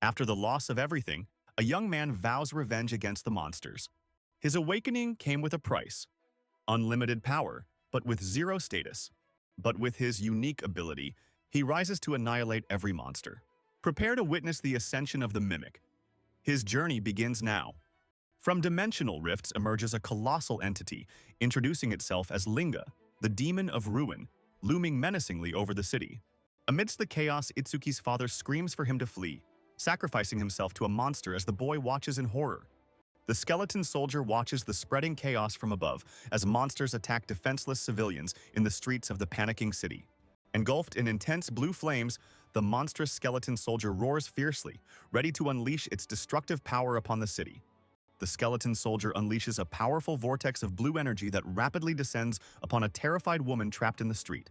After the loss of everything, a young man vows revenge against the monsters. His awakening came with a price: unlimited power, but with zero status. But with his unique ability, he rises to annihilate every monster. Prepare to witness the ascension of the Mimic. His journey begins now. From dimensional rifts emerges a colossal entity, introducing itself as Linga, the demon of ruin, looming menacingly over the city. Amidst the chaos, Itsuki's father screams for him to flee, sacrificing himself to a monster as the boy watches in horror. The skeleton soldier watches the spreading chaos from above as monsters attack defenseless civilians in the streets of the panicking city. Engulfed in intense blue flames, the monstrous skeleton soldier roars fiercely, ready to unleash its destructive power upon the city. The skeleton soldier unleashes a powerful vortex of blue energy that rapidly descends upon a terrified woman trapped in the street.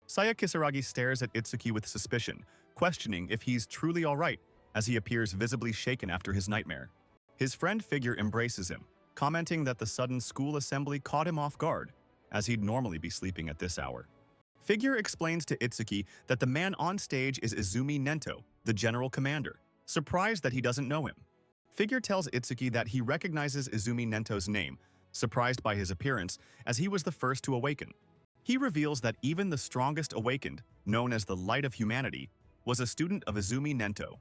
Saya Kisaragi stares at Itsuki with suspicion, questioning if he's truly alright, as he appears visibly shaken after his nightmare. His friend Figure embraces him, commenting that the sudden school assembly caught him off guard, as he'd normally be sleeping at this hour. Figure explains to Itsuki that the man on stage is Izumi Nento, the general commander, surprised that he doesn't know him. Figure tells Itsuki that he recognizes Izumi Nento's name, surprised by his appearance, as he was the first to awaken. He reveals that even the strongest awakened, known as the Light of Humanity, was a student of Izumi Nento.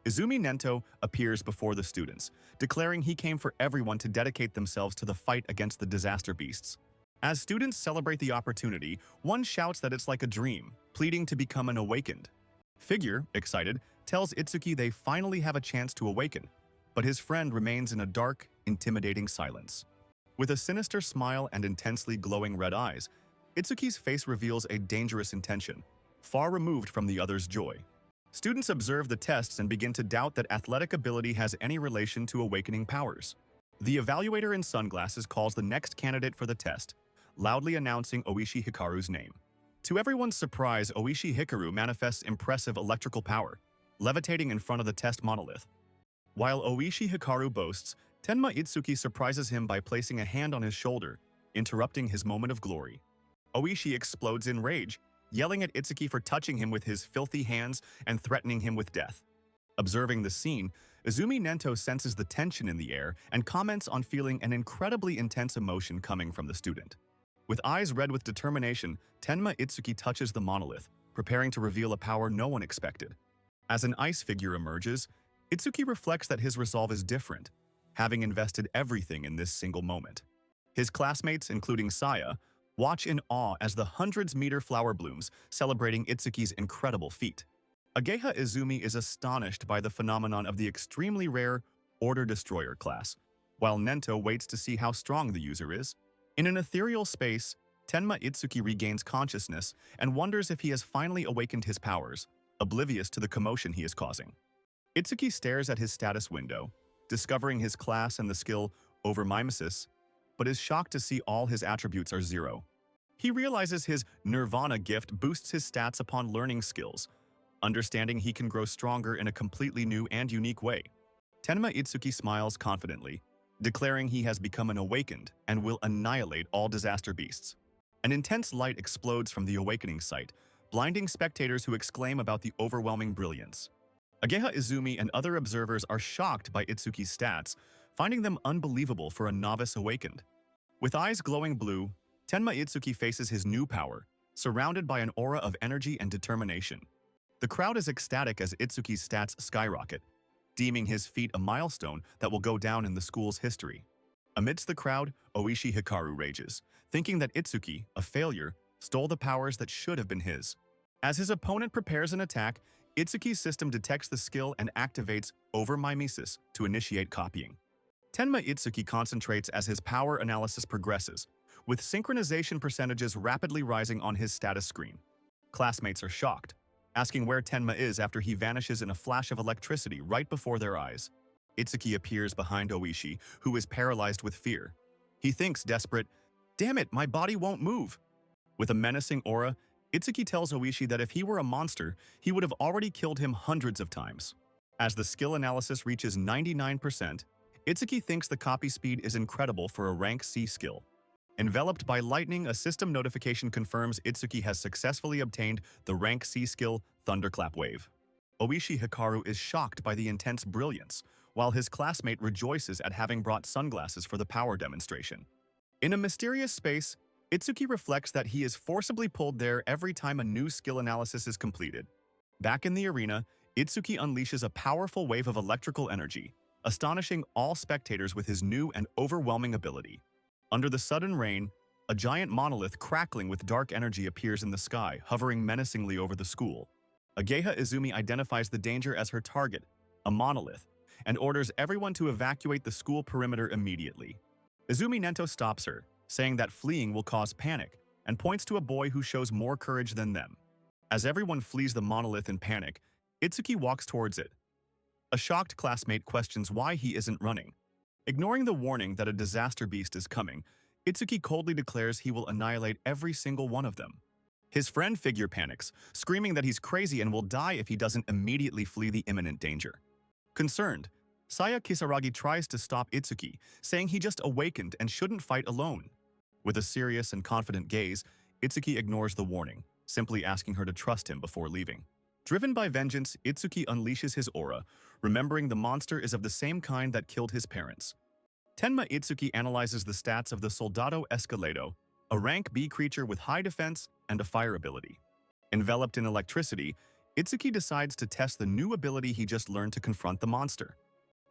Izumi Nento appears before the students, declaring he came for everyone to dedicate themselves to the fight against the disaster beasts. As students celebrate the opportunity, one shouts that it's like a dream, pleading to become an awakened. Figure, excited, tells Itsuki they finally have a chance to awaken, but his friend remains in a dark, intimidating silence. With a sinister smile and intensely glowing red eyes, Itsuki's face reveals a dangerous intention, far removed from the other's joy. Students observe the tests and begin to doubt that athletic ability has any relation to awakening powers. The evaluator in sunglasses calls the next candidate for the test, loudly announcing Oishi Hikaru's name. To everyone's surprise, Oishi Hikaru manifests impressive electrical power, levitating in front of the test monolith. While Oishi Hikaru boasts, Tenma Itsuki surprises him by placing a hand on his shoulder, interrupting his moment of glory. Oishi explodes in rage, yelling at Itsuki for touching him with his filthy hands and threatening him with death. Observing the scene, Izumi Nento senses the tension in the air and comments on feeling an incredibly intense emotion coming from the student. With eyes red with determination, Tenma Itsuki touches the monolith, preparing to reveal a power no one expected. As an ice figure emerges, Itsuki reflects that his resolve is different, having invested everything in this single moment. His classmates, including Saya, watch in awe as the hundreds-meter flower blooms, celebrating Itsuki's incredible feat. Ageha Izumi is astonished by the phenomenon of the extremely rare Order Destroyer class, while Nento waits to see how strong the user is. In an ethereal space, Tenma Itsuki regains consciousness and wonders if he has finally awakened his powers, oblivious to the commotion he is causing. Itsuki stares at his status window, discovering his class and the skill Overmimesis, but is shocked to see all his attributes are 0. He realizes his Nirvana gift boosts his stats upon learning skills, understanding he can grow stronger in a completely new and unique way. Tenma Itsuki smiles confidently, declaring he has become an awakened and will annihilate all disaster beasts. An intense light explodes from the awakening site, blinding spectators who exclaim about the overwhelming brilliance. Ageha Izumi and other observers are shocked by Itsuki's stats, finding them unbelievable for a novice awakened. With eyes glowing blue, Tenma Itsuki faces his new power, surrounded by an aura of energy and determination. The crowd is ecstatic as Itsuki's stats skyrocket, deeming his feat a milestone that will go down in the school's history. Amidst the crowd, Oishi Hikaru rages, thinking that Itsuki, a failure, stole the powers that should have been his. As his opponent prepares an attack, Itsuki's system detects the skill and activates Overmimesis to initiate copying. Tenma Itsuki concentrates as his power analysis progresses, with synchronization percentages rapidly rising on his status screen. Classmates are shocked, asking where Tenma is after he vanishes in a flash of electricity right before their eyes. Itsuki appears behind Oishi, who is paralyzed with fear. He thinks, desperate, "Damn it, my body won't move." With a menacing aura, Itsuki tells Oishi that if he were a monster, he would have already killed him hundreds of times. As the skill analysis reaches 99%, Itsuki thinks the copy speed is incredible for a rank C skill. Enveloped by lightning, a system notification confirms Itsuki has successfully obtained the rank C skill Thunderclap Wave. Oishi Hikaru is shocked by the intense brilliance, while his classmate rejoices at having brought sunglasses for the power demonstration. In a mysterious space, Itsuki reflects that he is forcibly pulled there every time a new skill analysis is completed. Back in the arena, Itsuki unleashes a powerful wave of electrical energy, astonishing all spectators with his new and overwhelming ability. Under the sudden rain, a giant monolith crackling with dark energy appears in the sky, hovering menacingly over the school. Ageha Izumi identifies the danger as her target, a monolith, and orders everyone to evacuate the school perimeter immediately. Izumi Nento stops her, saying that fleeing will cause panic, and points to a boy who shows more courage than them. As everyone flees the monolith in panic, Itsuki walks towards it. A shocked classmate questions why he isn't running. Ignoring the warning that a disaster beast is coming, Itsuki coldly declares he will annihilate every single one of them. His friend Figure panics, screaming that he's crazy and will die if he doesn't immediately flee the imminent danger. Concerned, Saya Kisaragi tries to stop Itsuki, saying he just awakened and shouldn't fight alone. With a serious and confident gaze, Itsuki ignores the warning, simply asking her to trust him before leaving. Driven by vengeance, Itsuki unleashes his aura, remembering the monster is of the same kind that killed his parents. Tenma Itsuki analyzes the stats of the Soldado Escalado, a rank B creature with high defense and a fire ability. Enveloped in electricity, Itsuki decides to test the new ability he just learned to confront the monster.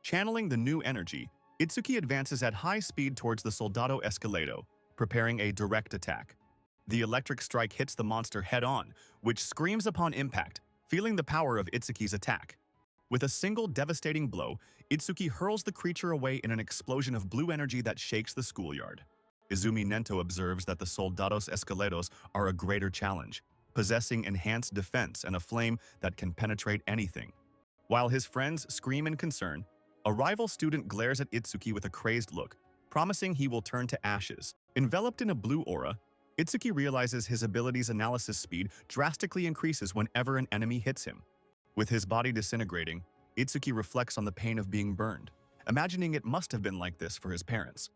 Channeling the new energy, Itsuki advances at high speed towards the Soldado Escalado, preparing a direct attack. The electric strike hits the monster head-on, which screams upon impact, feeling the power of Itsuki's attack. With a single devastating blow, Itsuki hurls the creature away in an explosion of blue energy that shakes the schoolyard. Izumi Nento observes that the Soldados Escalados are a greater challenge, possessing enhanced defense and a flame that can penetrate anything. While his friends scream in concern, a rival student glares at Itsuki with a crazed look, promising he will turn to ashes. Enveloped in a blue aura, Itsuki realizes his ability's analysis speed drastically increases whenever an enemy hits him. With his body disintegrating, Itsuki reflects on the pain of being burned, imagining it must have been like this for his parents.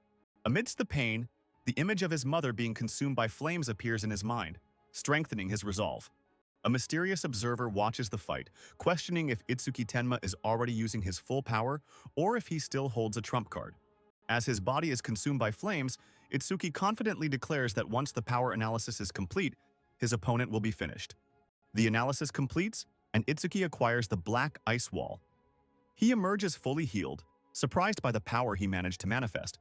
Amidst the pain, the image of his mother being consumed by flames appears in his mind, strengthening his resolve. A mysterious observer watches the fight, questioning if Itsuki Tenma is already using his full power or if he still holds a trump card. As his body is consumed by flames, Itsuki confidently declares that once the power analysis is complete, his opponent will be finished. The analysis completes, and Itsuki acquires the Black Ice Wall. He emerges fully healed, surprised by the power he managed to manifest.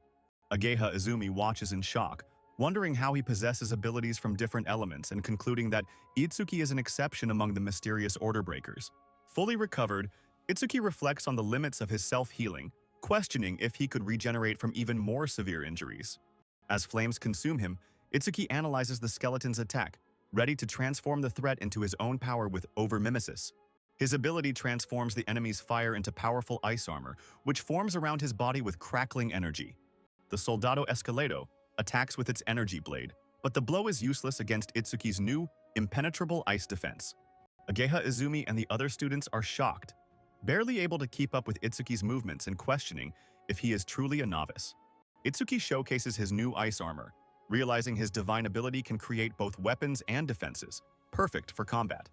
Ageha Izumi watches in shock, wondering how he possesses abilities from different elements and concluding that Itsuki is an exception among the mysterious order breakers. Fully recovered, Itsuki reflects on the limits of his self-healing, questioning if he could regenerate from even more severe injuries. As flames consume him, Itsuki analyzes the skeleton's attack, ready to transform the threat into his own power with Overmimesis. His ability transforms the enemy's fire into powerful ice armor, which forms around his body with crackling energy. The Soldado Escalado attacks with its energy blade, but the blow is useless against Itsuki's new, impenetrable ice defense. Ageha Izumi and the other students are shocked, barely able to keep up with Itsuki's movements and questioning if he is truly a novice. Itsuki showcases his new ice armor, realizing his divine ability can create both weapons and defenses, perfect for combat.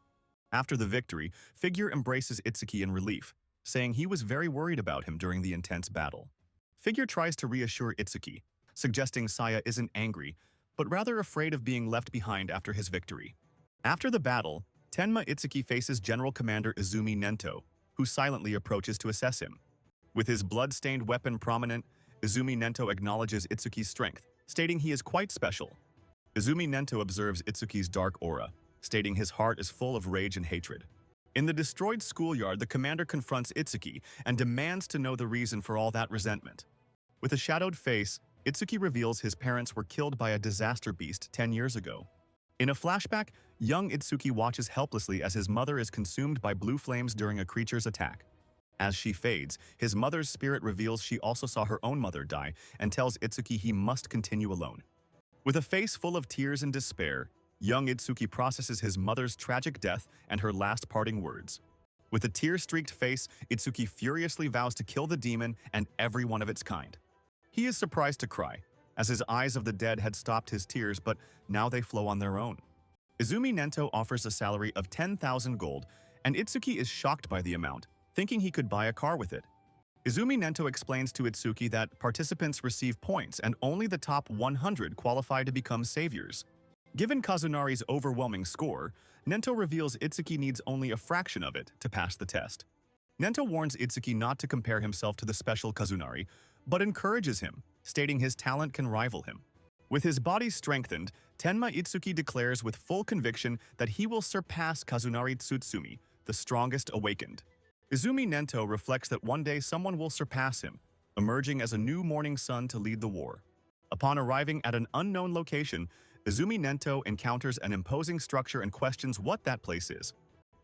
After the victory, Figure embraces Itsuki in relief, saying he was very worried about him during the intense battle. Figure tries to reassure Itsuki, suggesting Saya isn't angry, but rather afraid of being left behind after his victory. After the battle, Tenma Itsuki faces General Commander Izumi Nento, who silently approaches to assess him. With his blood-stained weapon prominent, Izumi Nento acknowledges Itsuki's strength, stating he is quite special. Izumi Nento observes Itsuki's dark aura, stating his heart is full of rage and hatred. In the destroyed schoolyard, the commander confronts Itsuki and demands to know the reason for all that resentment. With a shadowed face, Itsuki reveals his parents were killed by a disaster beast 10 years ago. In a flashback, young Itsuki watches helplessly as his mother is consumed by blue flames during a creature's attack. As she fades, his mother's spirit reveals she also saw her own mother die and tells Itsuki he must continue alone. With a face full of tears and despair, young Itsuki processes his mother's tragic death and her last parting words. With a tear-streaked face, Itsuki furiously vows to kill the demon and every one of its kind. He is surprised to cry, as his eyes of the dead had stopped his tears, but now they flow on their own. Izumi Nento offers a salary of 10,000 gold and Itsuki is shocked by the amount, thinking he could buy a car with it. Izumi Nento explains to Itsuki that participants receive points and only the top 100 qualify to become saviors. Given Kazunari's overwhelming score, Nento reveals Itsuki needs only a fraction of it to pass the test. Nento warns Itsuki not to compare himself to the special Kazunari, but encourages him, stating his talent can rival him. With his body strengthened, Tenma Itsuki declares with full conviction that he will surpass Kazunari Tsutsumi, the strongest awakened. Izumi Nento reflects that one day someone will surpass him, emerging as a new morning sun to lead the war. Upon arriving at an unknown location, Izumi Nento encounters an imposing structure and questions what that place is.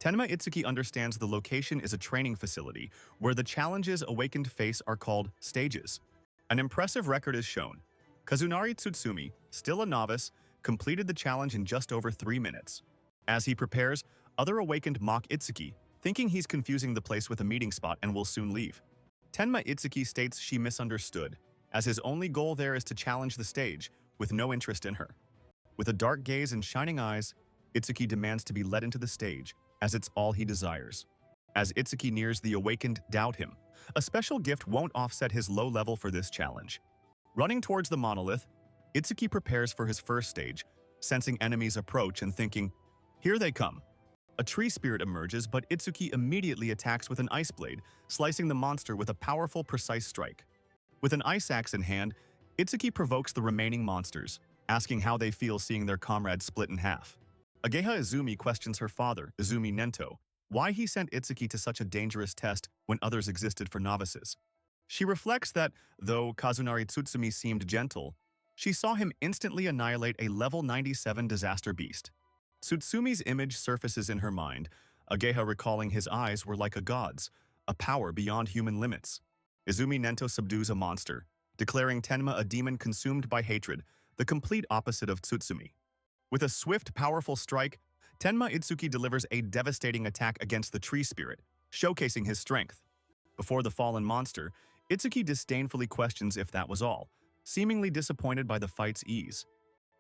Tenma Itsuki understands the location is a training facility where the challenges awakened face are called stages. An impressive record is shown. Kazunari Tsutsumi, still a novice, completed the challenge in just over 3 minutes. As he prepares, other awakened mock Itsuki, thinking he's confusing the place with a meeting spot and will soon leave. Tenma Itsuki states she misunderstood, as his only goal there is to challenge the stage, with no interest in her. With a dark gaze and shining eyes, Itsuki demands to be led into the stage, as it's all he desires. As Itsuki nears the awakened doubt him, a special gift won't offset his low level for this challenge. Running towards the monolith, Itsuki prepares for his first stage, sensing enemies approach and thinking, "Here they come." A tree spirit emerges, but Itsuki immediately attacks with an ice blade, slicing the monster with a powerful, precise strike. With an ice axe in hand, Itsuki provokes the remaining monsters, asking how they feel seeing their comrades split in half. Ageha Izumi questions her father, Izumi Nento, why he sent Itsuki to such a dangerous test when others existed for novices. She reflects that, though Kazunari Tsutsumi seemed gentle, she saw him instantly annihilate a level 97 disaster beast. Tsutsumi's image surfaces in her mind, Ageha recalling his eyes were like a god's, a power beyond human limits. Izumi Nento subdues a monster, declaring Tenma a demon consumed by hatred, the complete opposite of Tsutsumi. With a swift, powerful strike, Tenma Itsuki delivers a devastating attack against the tree spirit, showcasing his strength. Before the fallen monster, Itsuki disdainfully questions if that was all, seemingly disappointed by the fight's ease.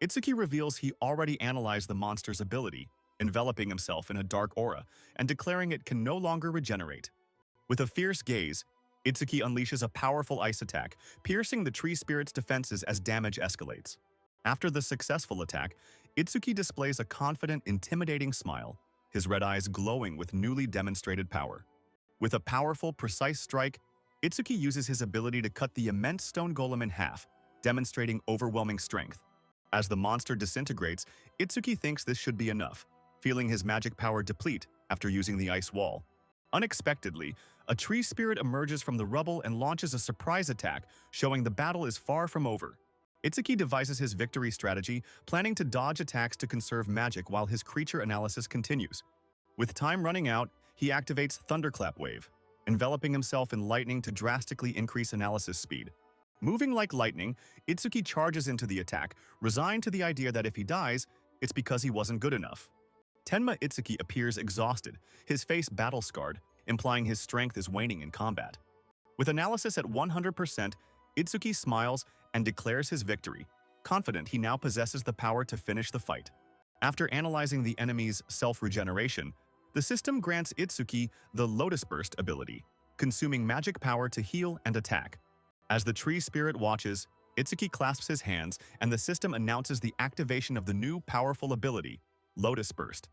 Itsuki reveals he already analyzed the monster's ability, enveloping himself in a dark aura and declaring it can no longer regenerate. With a fierce gaze, Itsuki unleashes a powerful ice attack, piercing the tree spirit's defenses as damage escalates. After the successful attack, Itsuki displays a confident, intimidating smile, his red eyes glowing with newly demonstrated power. With a powerful, precise strike, Itsuki uses his ability to cut the immense stone golem in half, demonstrating overwhelming strength. As the monster disintegrates, Itsuki thinks this should be enough, feeling his magic power deplete after using the ice wall. Unexpectedly, a tree spirit emerges from the rubble and launches a surprise attack, showing the battle is far from over. Itsuki devises his victory strategy, planning to dodge attacks to conserve magic while his creature analysis continues. With time running out, he activates Thunderclap Wave, enveloping himself in lightning to drastically increase analysis speed. Moving like lightning, Itsuki charges into the attack, resigned to the idea that if he dies, it's because he wasn't good enough. Tenma Itsuki appears exhausted, his face battle-scarred, implying his strength is waning in combat. With analysis at 100%, Itsuki smiles and declares his victory, confident he now possesses the power to finish the fight. After analyzing the enemy's self-regeneration, the system grants Itsuki the Lotus Burst ability, consuming magic power to heal and attack. As the tree spirit watches, Itsuki clasps his hands and the system announces the activation of the new powerful ability, Lotus Burst.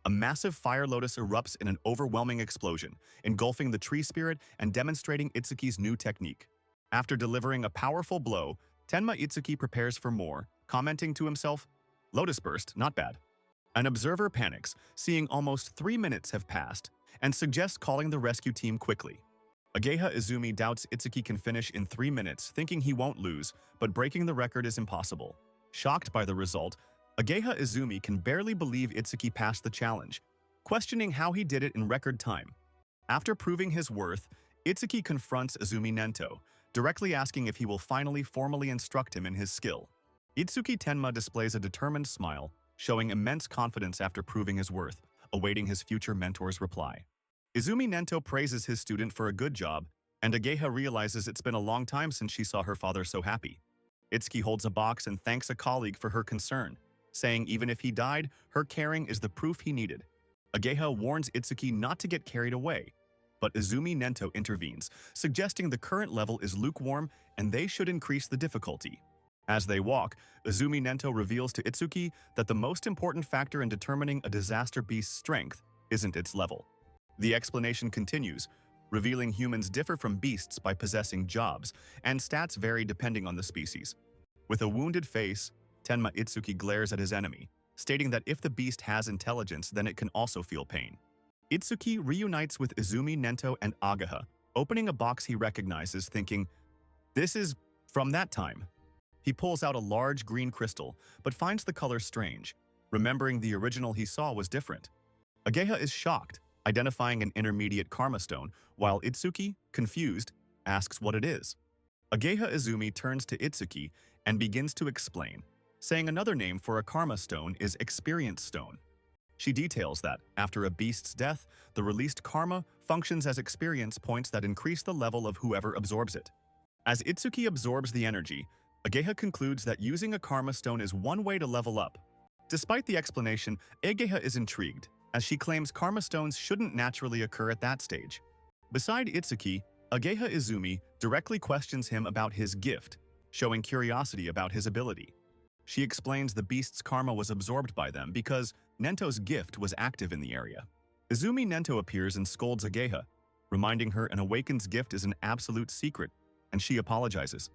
A massive fire lotus erupts in an overwhelming explosion, engulfing the tree spirit and demonstrating Itsuki's new technique. After delivering a powerful blow, Tenma Itsuki prepares for more, commenting to himself, "Lotus Burst, not bad." An observer panics, seeing almost 3 minutes have passed, and suggests calling the rescue team quickly. Ageha Izumi doubts Itsuki can finish in 3 minutes, thinking he won't lose, but breaking the record is impossible. Shocked by the result, Ageha Izumi can barely believe Itsuki passed the challenge, questioning how he did it in record time. After proving his worth, Itsuki confronts Izumi Nento, directly asking if he will finally formally instruct him in his skill. Itsuki Tenma displays a determined smile, showing immense confidence after proving his worth, awaiting his future mentor's reply. Izumi Nento praises his student for a good job, and Ageha realizes it's been a long time since she saw her father so happy. Itsuki holds a box and thanks a colleague for her concern, saying even if he died, her caring is the proof he needed. Ageha warns Itsuki not to get carried away, but Izumi Nento intervenes, suggesting the current level is lukewarm and they should increase the difficulty. As they walk, Izumi Nento reveals to Itsuki that the most important factor in determining a disaster beast's strength isn't its level. The explanation continues, revealing humans differ from beasts by possessing jobs, and stats vary depending on the species. With a wounded face, Tenma Itsuki glares at his enemy, stating that if the beast has intelligence, then it can also feel pain. Itsuki reunites with Izumi Nento and Ageha, opening a box he recognizes, thinking, "This is from that time." He pulls out a large green crystal, but finds the color strange, remembering the original he saw was different. Ageha is shocked, identifying an intermediate karma stone, while Itsuki, confused, asks what it is. Ageha Izumi turns to Itsuki and begins to explain, saying another name for a karma stone is experience stone. She details that, after a beast's death, the released karma functions as experience points that increase the level of whoever absorbs it. As Itsuki absorbs the energy, Ageha concludes that using a karma stone is one way to level up. Despite the explanation, Ageha is intrigued, as she claims karma stones shouldn't naturally occur at that stage. Beside Itsuki, Ageha Izumi directly questions him about his gift, showing curiosity about his ability. She explains the beast's karma was absorbed by them because Nento's gift was active in the area. Izumi Nento appears and scolds Ageha, reminding her an awakened's gift is an absolute secret, and she apologizes.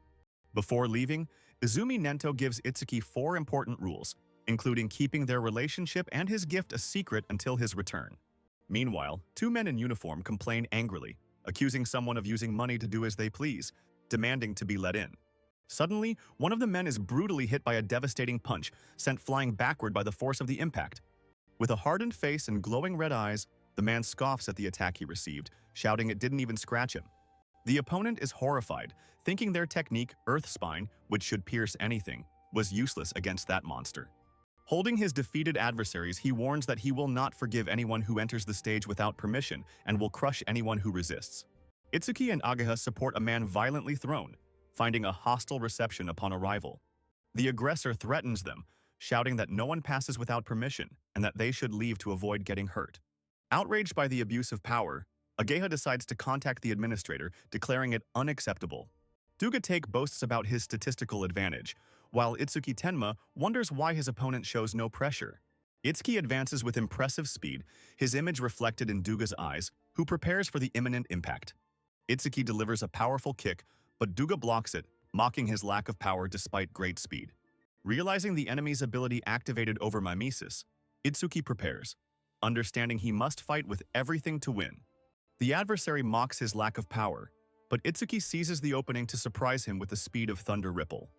Before leaving, Izumi Nento gives Itsuki 4 important rules, including keeping their relationship and his gift a secret until his return. Meanwhile, 2 men in uniform complain angrily, accusing someone of using money to do as they please, demanding to be let in. Suddenly, one of the men is brutally hit by a devastating punch, sent flying backward by the force of the impact. With a hardened face and glowing red eyes, the man scoffs at the attack he received, shouting it didn't even scratch him. The opponent is horrified, thinking their technique, Earth Spine, which should pierce anything, was useless against that monster. Holding his defeated adversaries, he warns that he will not forgive anyone who enters the stage without permission and will crush anyone who resists. Itsuki and Ageha support a man violently thrown, finding a hostile reception upon arrival. The aggressor threatens them, shouting that no one passes without permission and that they should leave to avoid getting hurt. Outraged by the abuse of power, Ageha decides to contact the administrator, declaring it unacceptable. Dugatake boasts about his statistical advantage, while Itsuki Tenma wonders why his opponent shows no pressure. Itsuki advances with impressive speed, his image reflected in Duga's eyes, who prepares for the imminent impact. Itsuki delivers a powerful kick, but Duga blocks it, mocking his lack of power despite great speed. Realizing the enemy's ability activated over mimesis, Itsuki prepares, understanding he must fight with everything to win. The adversary mocks his lack of power, but Itsuki seizes the opening to surprise him with the speed of Thunder Ripple.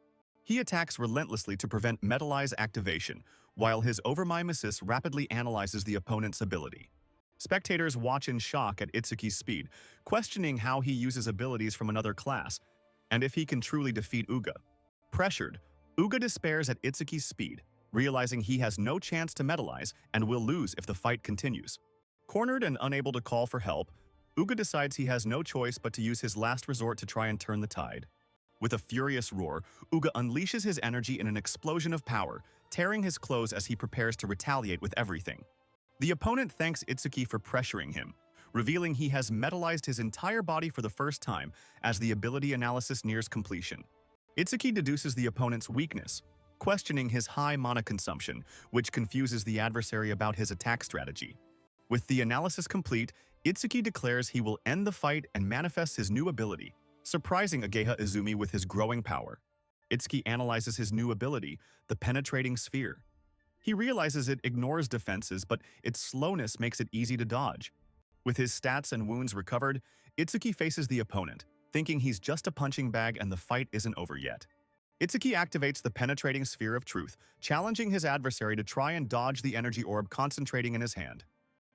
He attacks relentlessly to prevent Metalize activation, while his overmimesis rapidly analyzes the opponent's ability. Spectators watch in shock at Itsuki's speed, questioning how he uses abilities from another class, and if he can truly defeat Uga. Pressured, Uga despairs at Itsuki's speed, realizing he has no chance to Metalize and will lose if the fight continues. Cornered and unable to call for help, Uga decides he has no choice but to use his last resort to try and turn the tide. With a furious roar, Uga unleashes his energy in an explosion of power, tearing his clothes as he prepares to retaliate with everything. The opponent thanks Itsuki for pressuring him, revealing he has metalized his entire body for the first time as the ability analysis nears completion. Itsuki deduces the opponent's weakness, questioning his high mana consumption, which confuses the adversary about his attack strategy. With the analysis complete, Itsuki declares he will end the fight and manifests his new ability, surprising Ageha Izumi with his growing power. Itsuki analyzes his new ability, the Penetrating Sphere. He realizes it ignores defenses, but its slowness makes it easy to dodge. With his stats and wounds recovered, Itsuki faces the opponent, thinking he's just a punching bag and the fight isn't over yet. Itsuki activates the Penetrating Sphere of Truth, challenging his adversary to try and dodge the energy orb concentrating in his hand.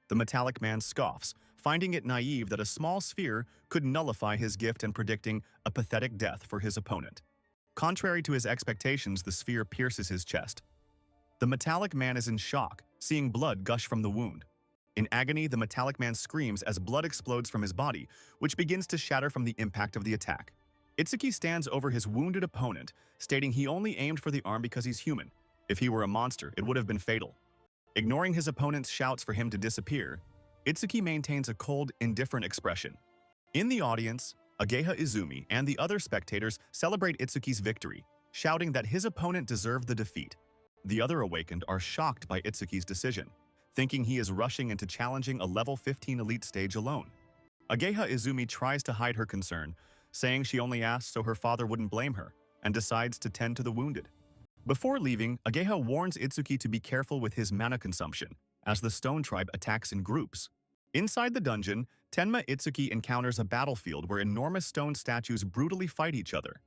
The metallic man scoffs, finding it naive that a small sphere could nullify his gift and predicting a pathetic death for his opponent. Contrary to his expectations, the sphere pierces his chest. The metallic man is in shock, seeing blood gush from the wound. In agony, the metallic man screams as blood explodes from his body, which begins to shatter from the impact of the attack. Itsuki stands over his wounded opponent, stating he only aimed for the arm because he's human. If he were a monster, it would have been fatal. Ignoring his opponent's shouts for him to disappear, Itsuki maintains a cold, indifferent expression. In the audience, Ageha Izumi and the other spectators celebrate Itsuki's victory, shouting that his opponent deserved the defeat. The other awakened are shocked by Itsuki's decision, thinking he is rushing into challenging a level 15 elite stage alone. Ageha Izumi tries to hide her concern, saying she only asked so her father wouldn't blame her, and decides to tend to the wounded. Before leaving, Ageha warns Itsuki to be careful with his mana consumption, as the Stone Tribe attacks in groups. Inside the dungeon, Tenma Itsuki encounters a battlefield where enormous stone statues brutally fight each other.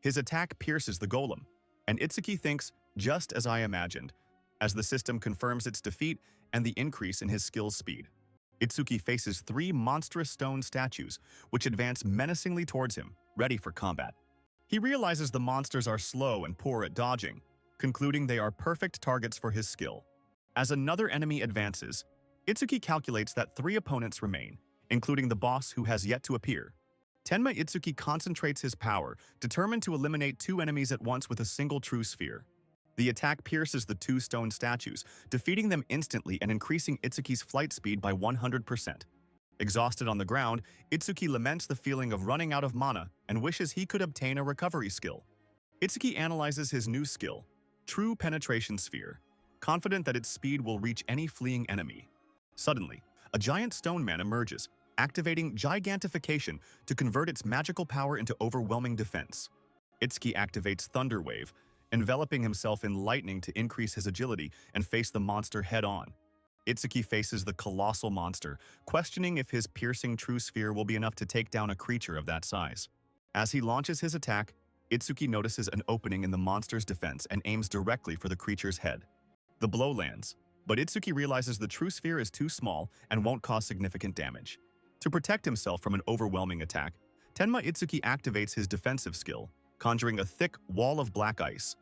His attack pierces the golem, and Itsuki thinks, just as I imagined, as the system confirms its defeat and the increase in his skill's speed. Itsuki faces 3 monstrous stone statues, which advance menacingly towards him, ready for combat. He realizes the monsters are slow and poor at dodging, concluding they are perfect targets for his skill. As another enemy advances, Itsuki calculates that 3 opponents remain, including the boss who has yet to appear. Tenma Itsuki concentrates his power, determined to eliminate 2 enemies at once with a single true sphere. The attack pierces the 2 stone statues, defeating them instantly and increasing Itsuki's flight speed by 100%. Exhausted on the ground, Itsuki laments the feeling of running out of mana and wishes he could obtain a recovery skill. Itsuki analyzes his new skill, True Penetration Sphere, confident that its speed will reach any fleeing enemy. Suddenly, a giant stone man emerges, activating Gigantification to convert its magical power into overwhelming defense. Itsuki activates Thunder Wave, enveloping himself in lightning to increase his agility and face the monster head-on. Itsuki faces the colossal monster, questioning if his piercing True Sphere will be enough to take down a creature of that size. As he launches his attack, Itsuki notices an opening in the monster's defense and aims directly for the creature's head. The blow lands, but Itsuki realizes the True Sphere is too small and won't cause significant damage. To protect himself from an overwhelming attack, Tenma Itsuki activates his defensive skill, conjuring a thick wall of black ice.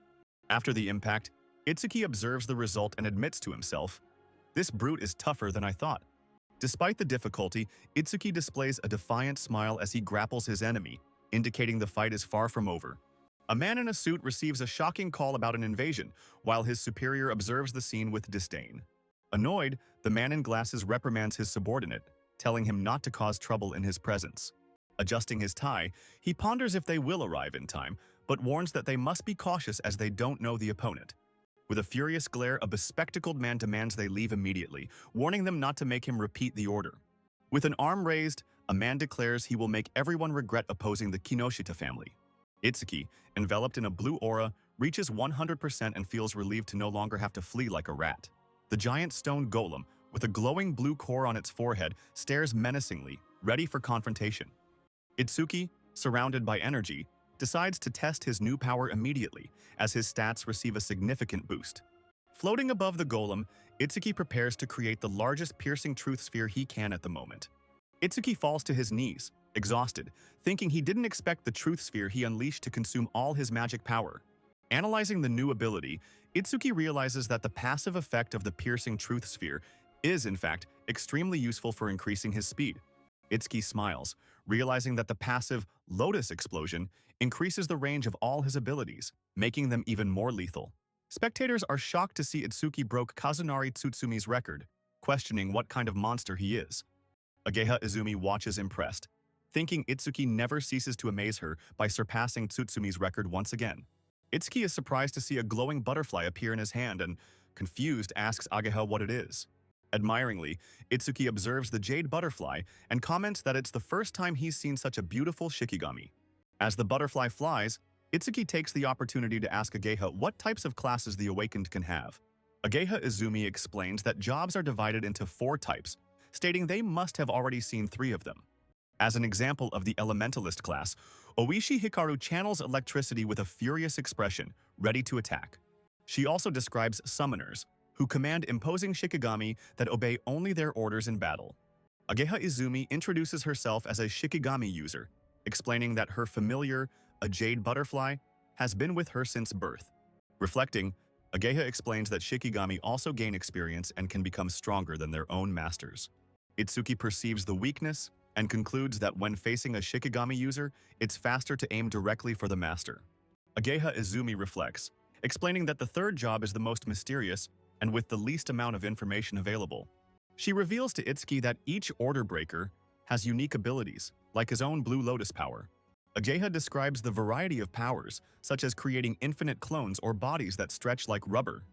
After the impact, Itsuki observes the result and admits to himself, "This brute is tougher than I thought." Despite the difficulty, Itsuki displays a defiant smile as he grapples his enemy, indicating the fight is far from over. A man in a suit receives a shocking call about an invasion, while his superior observes the scene with disdain. Annoyed, the man in glasses reprimands his subordinate, telling him not to cause trouble in his presence. Adjusting his tie, he ponders if they will arrive in time, but warns that they must be cautious as they don't know the opponent. With a furious glare, a bespectacled man demands they leave immediately, warning them not to make him repeat the order. With an arm raised, a man declares he will make everyone regret opposing the Kinoshita family. Itsuki, enveloped in a blue aura, reaches 100% and feels relieved to no longer have to flee like a rat. The giant stone golem, with a glowing blue core on its forehead, stares menacingly, ready for confrontation. Itsuki, surrounded by energy, decides to test his new power immediately, as his stats receive a significant boost. Floating above the golem, Itsuki prepares to create the largest piercing truth sphere he can at the moment. Itsuki falls to his knees, exhausted, thinking he didn't expect the truth sphere he unleashed to consume all his magic power. Analyzing the new ability, Itsuki realizes that the passive effect of the piercing truth sphere is, in fact, extremely useful for increasing his speed. Itsuki smiles, realizing that the passive Lotus Explosion increases the range of all his abilities, making them even more lethal. Spectators are shocked to see Itsuki broke Kazunari Tsutsumi's record, questioning what kind of monster he is. Ageha Izumi watches impressed, thinking Itsuki never ceases to amaze her by surpassing Tsutsumi's record once again. Itsuki is surprised to see a glowing butterfly appear in his hand and, confused, asks Ageha what it is. Admiringly, Itsuki observes the jade butterfly and comments that it's the first time he's seen such a beautiful shikigami. As the butterfly flies, Itsuki takes the opportunity to ask Ageha what types of classes the Awakened can have. Ageha Izumi explains that jobs are divided into 4 types, stating they must have already seen 3 of them. As an example of the Elementalist class, Oishi Hikaru channels electricity with a furious expression, ready to attack. She also describes summoners, who command imposing shikigami that obey only their orders in battle. Ageha Izumi introduces herself as a shikigami user, explaining that her familiar, a jade butterfly, has been with her since birth. Reflecting, Ageha explains that shikigami also gain experience and can become stronger than their own masters. Itsuki perceives the weakness and concludes that when facing a shikigami user, it's faster to aim directly for the master. Ageha Izumi reflects, explaining that the 3rd job is the most mysterious, and with the least amount of information available. She reveals to Itsuki that each order breaker has unique abilities, like his own Blue Lotus power. Ageha describes the variety of powers, such as creating infinite clones or bodies that stretch like rubber.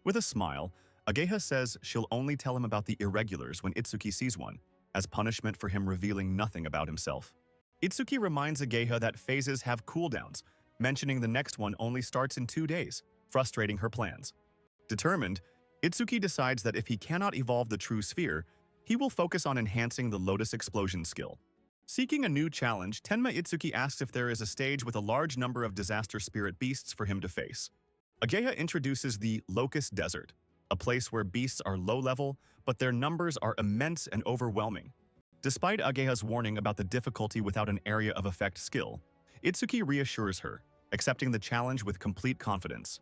With a smile, Ageha says she'll only tell him about the irregulars when Itsuki sees one, as punishment for him revealing nothing about himself. Itsuki reminds Ageha that phases have cooldowns, mentioning the next one only starts in 2 days, frustrating her plans. Determined, Itsuki decides that if he cannot evolve the true sphere, he will focus on enhancing the Lotus Explosion skill. Seeking a new challenge, Tenma Itsuki asks if there is a stage with a large number of disaster spirit beasts for him to face. Ageha introduces the Locust Desert, a place where beasts are low-level, but their numbers are immense and overwhelming. Despite Ageha's warning about the difficulty without an area of effect skill, Itsuki reassures her, accepting the challenge with complete confidence.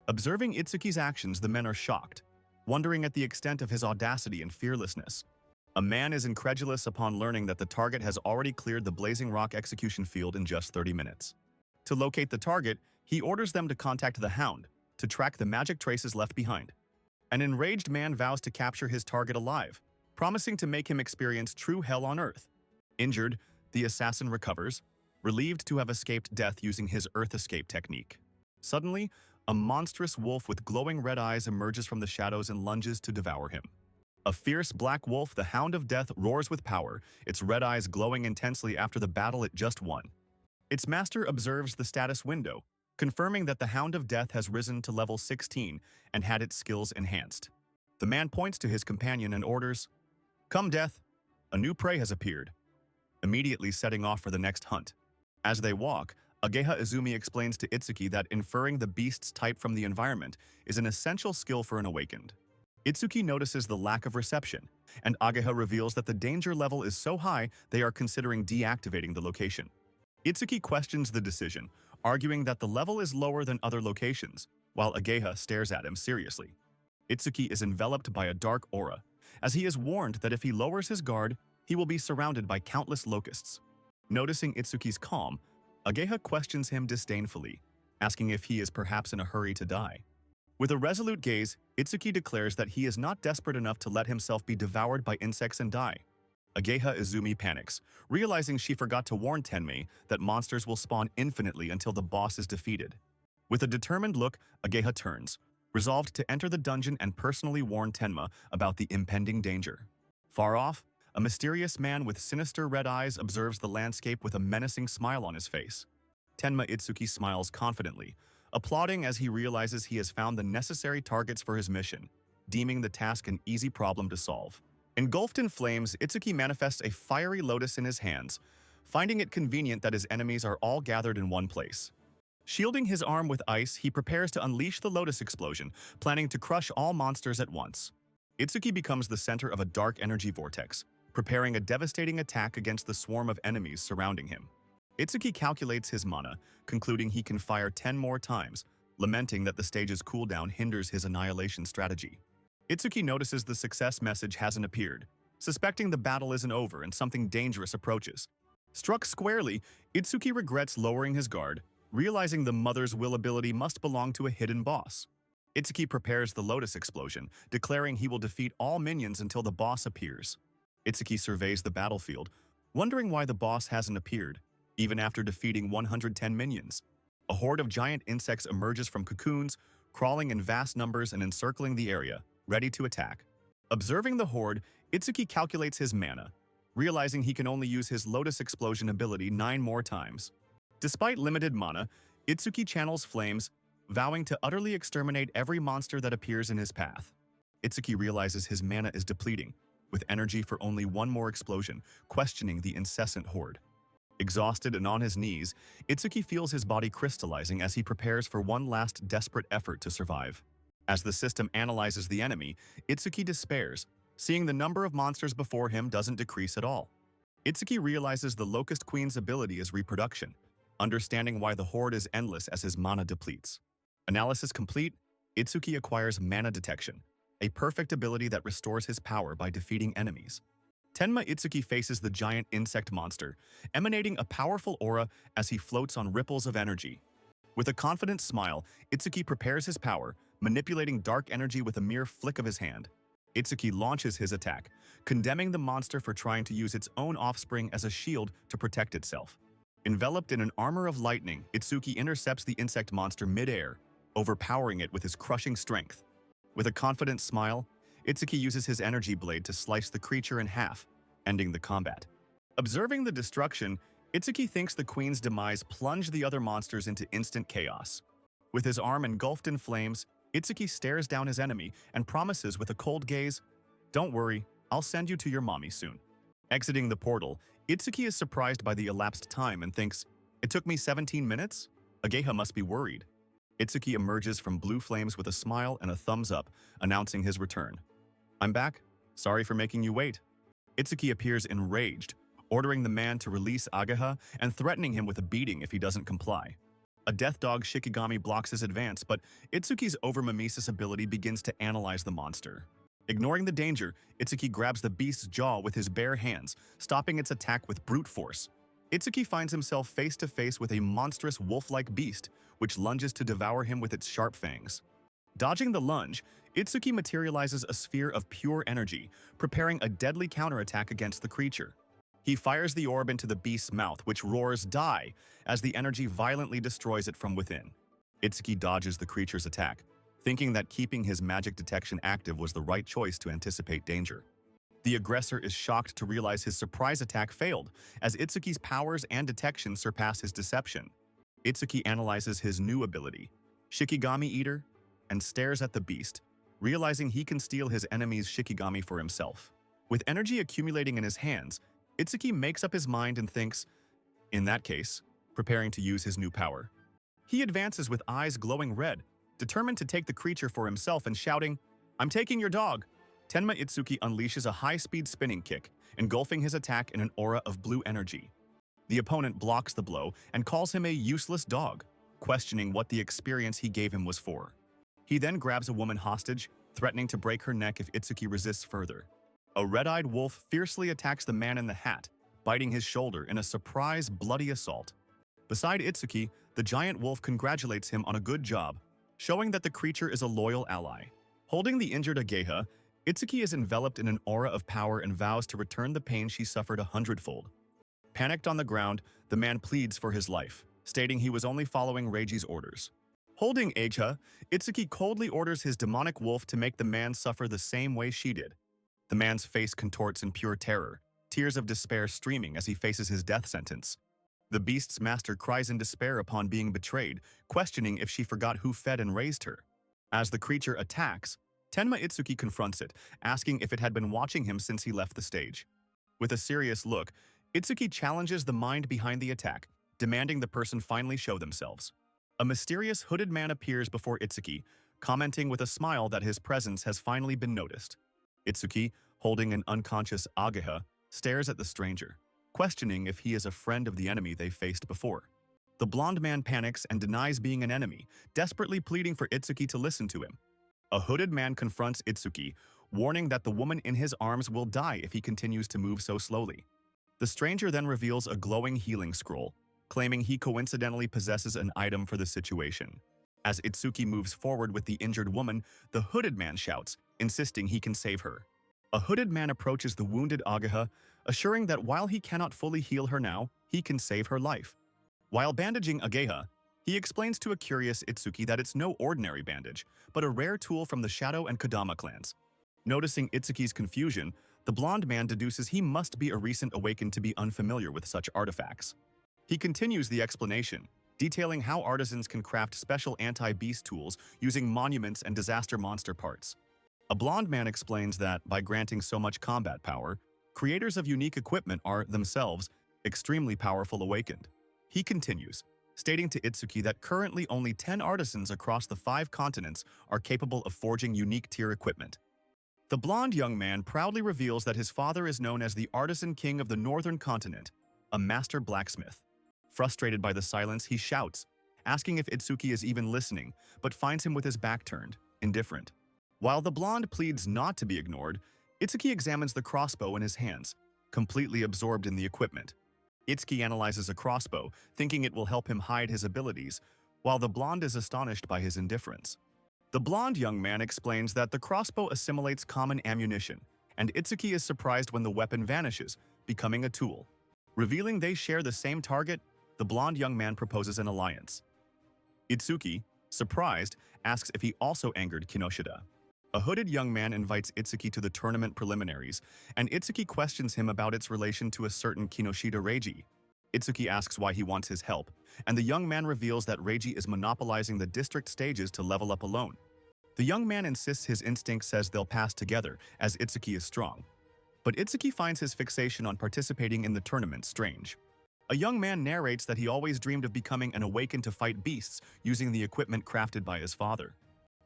Observing Itsuki's actions, the men are shocked, wondering at the extent of his audacity and fearlessness. A man is incredulous upon learning that the target has already cleared the Blazing Rock execution field in just 30 minutes. To locate the target, he orders them to contact the Hound to track the magic traces left behind. An enraged man vows to capture his target alive, promising to make him experience true hell on Earth. Injured, the assassin recovers, relieved to have escaped death using his Earth escape technique. Suddenly, a monstrous wolf with glowing red eyes emerges from the shadows and lunges to devour him. A fierce black wolf, the Hound of Death, roars with power, its red eyes glowing intensely after the battle it just won. Its master observes the status window, confirming that the Hound of Death has risen to level 16 and had its skills enhanced. The man points to his companion and orders, "Come, Death, a new prey has appeared," immediately setting off for the next hunt. As they walk, Ageha Izumi explains to Itsuki that inferring the beast's type from the environment is an essential skill for an awakened. Itsuki notices the lack of reception, and Ageha reveals that the danger level is so high they are considering deactivating the location. Itsuki questions the decision, arguing that the level is lower than other locations, while Ageha stares at him seriously. Itsuki is enveloped by a dark aura, as he is warned that if he lowers his guard, he will be surrounded by countless locusts. Noticing Itsuki's calm, Ageha questions him disdainfully, asking if he is perhaps in a hurry to die. With a resolute gaze, Itsuki declares that he is not desperate enough to let himself be devoured by insects and die. Ageha Izumi panics, realizing she forgot to warn Tenmei that monsters will spawn infinitely until the boss is defeated. With a determined look, Ageha turns, resolved to enter the dungeon and personally warn Tenma about the impending danger. Far off, a mysterious man with sinister red eyes observes the landscape with a menacing smile on his face. Tenma Itsuki smiles confidently, applauding as he realizes he has found the necessary targets for his mission, deeming the task an easy problem to solve. Engulfed in flames, Itsuki manifests a fiery lotus in his hands, finding it convenient that his enemies are all gathered in one place. Shielding his arm with ice, he prepares to unleash the lotus explosion, planning to crush all monsters at once. Itsuki becomes the center of a dark energy vortex, preparing a devastating attack against the swarm of enemies surrounding him. Itsuki calculates his mana, concluding he can fire 10 more times, lamenting that the stage's cooldown hinders his annihilation strategy. Itsuki notices the success message hasn't appeared, suspecting the battle isn't over and something dangerous approaches. Struck squarely, Itsuki regrets lowering his guard, realizing the Mother's Will ability must belong to a hidden boss. Itsuki prepares the Lotus Explosion, declaring he will defeat all minions until the boss appears. Itsuki surveys the battlefield, wondering why the boss hasn't appeared, even after defeating 110 minions. A horde of giant insects emerges from cocoons, crawling in vast numbers and encircling the area, ready to attack. Observing the horde, Itsuki calculates his mana, realizing he can only use his Lotus Explosion ability 9 more times. Despite limited mana, Itsuki channels flames, vowing to utterly exterminate every monster that appears in his path. Itsuki realizes his mana is depleting, with energy for only one more explosion, questioning the incessant horde. Exhausted and on his knees, Itsuki feels his body crystallizing as he prepares for one last desperate effort to survive. As the system analyzes the enemy, Itsuki despairs, seeing the number of monsters before him doesn't decrease at all. Itsuki realizes the Locust Queen's ability is reproduction, understanding why the horde is endless as his mana depletes. Analysis complete, Itsuki acquires Mana Detection, a perfect ability that restores his power by defeating enemies. Tenma Itsuki faces the giant insect monster, emanating a powerful aura as he floats on ripples of energy. With a confident smile, Itsuki prepares his power, manipulating dark energy with a mere flick of his hand. Itsuki launches his attack, condemning the monster for trying to use its own offspring as a shield to protect itself. Enveloped in an armor of lightning, Itsuki intercepts the insect monster mid-air, overpowering it with his crushing strength. With a confident smile, Itsuki uses his energy blade to slice the creature in half, ending the combat. Observing the destruction, Itsuki thinks the queen's demise plunged the other monsters into instant chaos. With his arm engulfed in flames, Itsuki stares down his enemy and promises with a cold gaze, "Don't worry, I'll send you to your mommy soon." Exiting the portal, Itsuki is surprised by the elapsed time and thinks, "It took me 17 minutes? Ageha must be worried." Itsuki emerges from blue flames with a smile and a thumbs up, announcing his return. "I'm back. Sorry for making you wait." Itsuki appears enraged, ordering the man to release Ageha and threatening him with a beating if he doesn't comply. A death dog Shikigami blocks his advance, but Itsuki's over-mimesis ability begins to analyze the monster. Ignoring the danger, Itsuki grabs the beast's jaw with his bare hands, stopping its attack with brute force. Itsuki finds himself face-to-face with a monstrous wolf-like beast, which lunges to devour him with its sharp fangs. Dodging the lunge, Itsuki materializes a sphere of pure energy, preparing a deadly counterattack against the creature. He fires the orb into the beast's mouth, which roars "Die!" as the energy violently destroys it from within. Itsuki dodges the creature's attack, thinking that keeping his magic detection active was the right choice to anticipate danger. The aggressor is shocked to realize his surprise attack failed, as Itsuki's powers and detection surpass his deception. Itsuki analyzes his new ability, Shikigami Eater, and stares at the beast, realizing he can steal his enemy's Shikigami for himself. With energy accumulating in his hands, Itsuki makes up his mind and thinks, in that case, preparing to use his new power. He advances with eyes glowing red, determined to take the creature for himself and shouting, "I'm taking your dog!" Tenma Itsuki unleashes a high-speed spinning kick, engulfing his attack in an aura of blue energy. The opponent blocks the blow and calls him a useless dog, questioning what the experience he gave him was for. He then grabs a woman hostage, threatening to break her neck if Itsuki resists further. A red-eyed wolf fiercely attacks the man in the hat, biting his shoulder in a surprise, bloody assault. Beside Itsuki, the giant wolf congratulates him on a good job, showing that the creature is a loyal ally. Holding the injured Ageha, Itsuki is enveloped in an aura of power and vows to return the pain she suffered 100-fold. Panicked on the ground, the man pleads for his life, stating he was only following Reiji's orders. Holding Ageha, Itsuki coldly orders his demonic wolf to make the man suffer the same way she did. The man's face contorts in pure terror, tears of despair streaming as he faces his death sentence. The beast's master cries in despair upon being betrayed, questioning if she forgot who fed and raised her. As the creature attacks, Tenma Itsuki confronts it, asking if it had been watching him since he left the stage. With a serious look, Itsuki challenges the mind behind the attack, demanding the person finally show themselves. A mysterious hooded man appears before Itsuki, commenting with a smile that his presence has finally been noticed. Itsuki, holding an unconscious Ageha, stares at the stranger, questioning if he is a friend of the enemy they faced before. The blonde man panics and denies being an enemy, desperately pleading for Itsuki to listen to him. A hooded man confronts Itsuki, warning that the woman in his arms will die if he continues to move so slowly. The stranger then reveals a glowing healing scroll, claiming he coincidentally possesses an item for the situation. As Itsuki moves forward with the injured woman, the hooded man shouts, insisting he can save her. A hooded man approaches the wounded Ageha, assuring that while he cannot fully heal her now, he can save her life. While bandaging Ageha, he explains to a curious Itsuki that it's no ordinary bandage, but a rare tool from the Shadow and Kodama clans. Noticing Itsuki's confusion, the blonde man deduces he must be a recent awakened to be unfamiliar with such artifacts. He continues the explanation, detailing how artisans can craft special anti-beast tools using monuments and disaster monster parts. A blonde man explains that, by granting so much combat power, creators of unique equipment are, themselves, extremely powerful awakened. He continues, stating to Itsuki that currently only 10 artisans across the 5 continents are capable of forging unique tier equipment. The blonde young man proudly reveals that his father is known as the Artisan King of the Northern Continent, a master blacksmith. Frustrated by the silence, he shouts, asking if Itsuki is even listening, but finds him with his back turned, indifferent. While the blonde pleads not to be ignored, Itsuki examines the crossbow in his hands, completely absorbed in the equipment. Itsuki analyzes a crossbow, thinking it will help him hide his abilities, while the blonde is astonished by his indifference. The blonde young man explains that the crossbow assimilates common ammunition, and Itsuki is surprised when the weapon vanishes, becoming a tool. Revealing they share the same target, the blonde young man proposes an alliance. Itsuki, surprised, asks if he also angered Kinoshita. A hooded young man invites Itsuki to the tournament preliminaries, and Itsuki questions him about its relation to a certain Kinoshita Reiji. Itsuki asks why he wants his help, and the young man reveals that Reiji is monopolizing the district stages to level up alone. The young man insists his instinct says they'll pass together, as Itsuki is strong. But Itsuki finds his fixation on participating in the tournament strange. A young man narrates that he always dreamed of becoming an awakened to fight beasts using the equipment crafted by his father.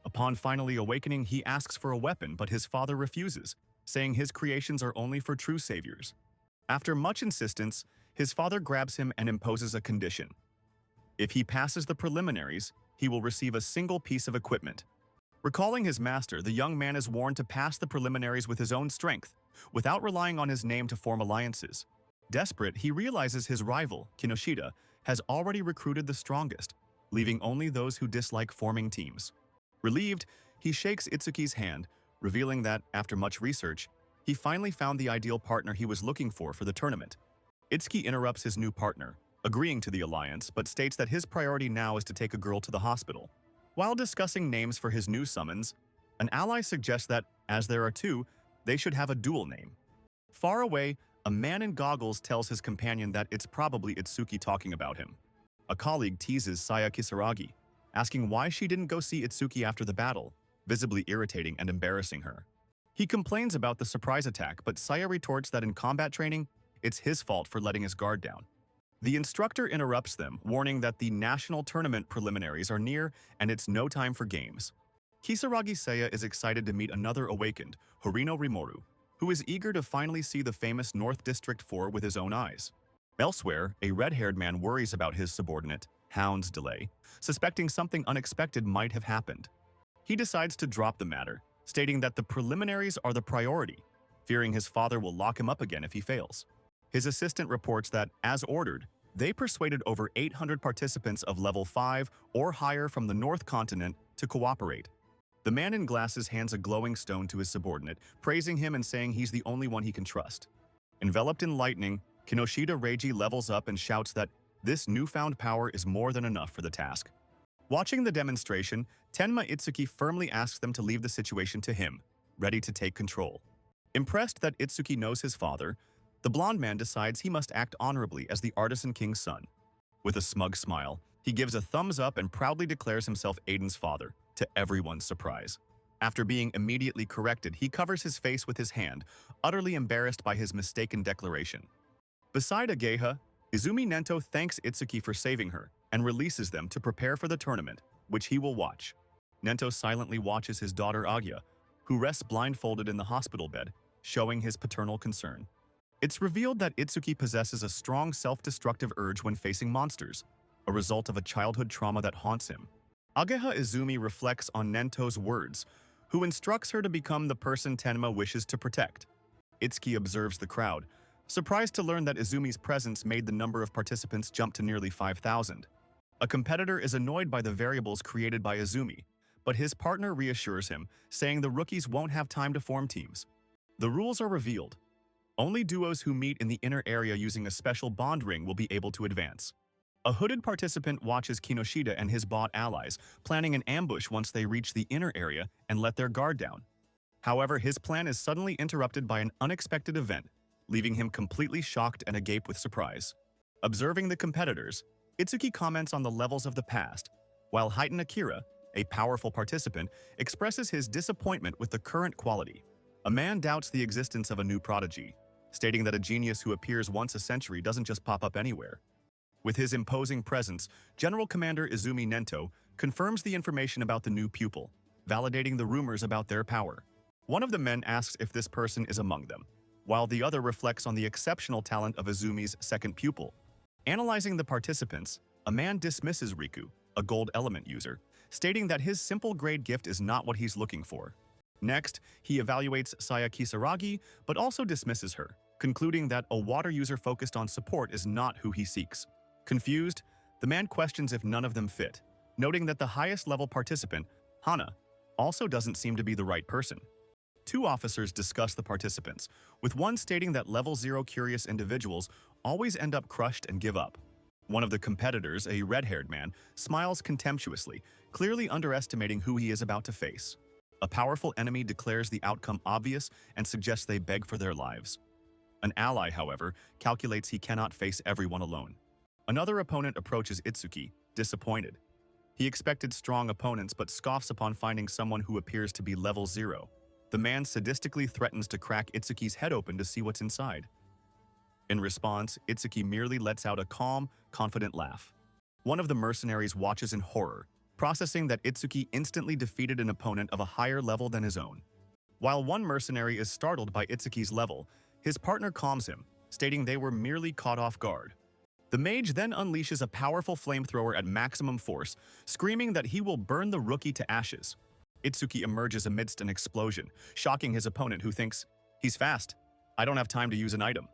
Upon finally awakening, he asks for a weapon, but his father refuses, saying his creations are only for true saviors. After much insistence, his father grabs him and imposes a condition. If he passes the preliminaries, he will receive a single piece of equipment. Recalling his master, the young man is warned to pass the preliminaries with his own strength, without relying on his name to form alliances. Desperate, he realizes his rival, Kinoshita, has already recruited the strongest, leaving only those who dislike forming teams. Relieved, he shakes Itsuki's hand, revealing that, after much research, he finally found the ideal partner he was looking for the tournament. Itsuki interrupts his new partner, agreeing to the alliance, but states that his priority now is to take a girl to the hospital. While discussing names for his new summons, an ally suggests that, as there are two, they should have a dual name. Far away, a man in goggles tells his companion that it's probably Itsuki talking about him. A colleague teases Saya Kisaragi, asking why she didn't go see Itsuki after the battle, visibly irritating and embarrassing her. He complains about the surprise attack, but Saya retorts that in combat training, it's his fault for letting his guard down. The instructor interrupts them, warning that the national tournament preliminaries are near and it's no time for games. Kisaragi Saya is excited to meet another awakened, Horino Rimoru, who is eager to finally see the famous North District 4 with his own eyes. Elsewhere, a red-haired man worries about his subordinate, Hound's delay, suspecting something unexpected might have happened. He decides to drop the matter, stating that the preliminaries are the priority, fearing his father will lock him up again if he fails. His assistant reports that, as ordered, they persuaded over 800 participants of level 5 or higher from the North Continent to cooperate. The man in glasses hands a glowing stone to his subordinate, praising him and saying he's the only one he can trust. Enveloped in lightning, Kinoshita Reiji levels up and shouts that this newfound power is more than enough for the task. Watching the demonstration, Tenma Itsuki firmly asks them to leave the situation to him, ready to take control. Impressed that Itsuki knows his father, the blonde man decides he must act honorably as the Artisan King's son. With a smug smile, he gives a thumbs up and proudly declares himself Aiden's father, to everyone's surprise. After being immediately corrected, he covers his face with his hand, utterly embarrassed by his mistaken declaration. Beside Ageha, Izumi Nento thanks Itsuki for saving her and releases them to prepare for the tournament, which he will watch. Nento silently watches his daughter Agya, who rests blindfolded in the hospital bed, showing his paternal concern. It's revealed that Itsuki possesses a strong self-destructive urge when facing monsters, a result of a childhood trauma that haunts him. Ageha Izumi reflects on Nento's words, who instructs her to become the person Tenma wishes to protect. Itsuki observes the crowd, surprised to learn that Izumi's presence made the number of participants jump to nearly 5,000. A competitor is annoyed by the variables created by Izumi, but his partner reassures him, saying the rookies won't have time to form teams. The rules are revealed. Only duos who meet in the inner area using a special bond ring will be able to advance. A hooded participant watches Kinoshita and his bot allies, planning an ambush once they reach the inner area and let their guard down. However, his plan is suddenly interrupted by an unexpected event, leaving him completely shocked and agape with surprise. Observing the competitors, Itsuki comments on the levels of the past, while Heitan Akira, a powerful participant, expresses his disappointment with the current quality. A man doubts the existence of a new prodigy, stating that a genius who appears once a century doesn't just pop up anywhere. With his imposing presence, General Commander Izumi Nento confirms the information about the new pupil, validating the rumors about their power. One of the men asks if this person is among them, while the other reflects on the exceptional talent of Izumi's second pupil. Analyzing the participants, a man dismisses Riku, a gold element user, stating that his simple grade gift is not what he's looking for. Next, he evaluates Saya Kisaragi, but also dismisses her, concluding that a water user focused on support is not who he seeks. Confused, the man questions if none of them fit, noting that the highest level participant, Hana, also doesn't seem to be the right person. Two officers discuss the participants, with one stating that level 0 curious individuals always end up crushed and give up. One of the competitors, a red-haired man, smiles contemptuously, clearly underestimating who he is about to face. A powerful enemy declares the outcome obvious and suggests they beg for their lives. An ally, however, calculates he cannot face everyone alone. Another opponent approaches Itsuki, disappointed. He expected strong opponents but scoffs upon finding someone who appears to be level 0. The man sadistically threatens to crack Itsuki's head open to see what's inside. In response, Itsuki merely lets out a calm, confident laugh. One of the mercenaries watches in horror, processing that Itsuki instantly defeated an opponent of a higher level than his own. While one mercenary is startled by Itsuki's level, his partner calms him, stating they were merely caught off guard. The mage then unleashes a powerful flamethrower at maximum force, screaming that he will burn the rookie to ashes. Itsuki emerges amidst an explosion, shocking his opponent who thinks, "He's fast. I don't have time to use an item."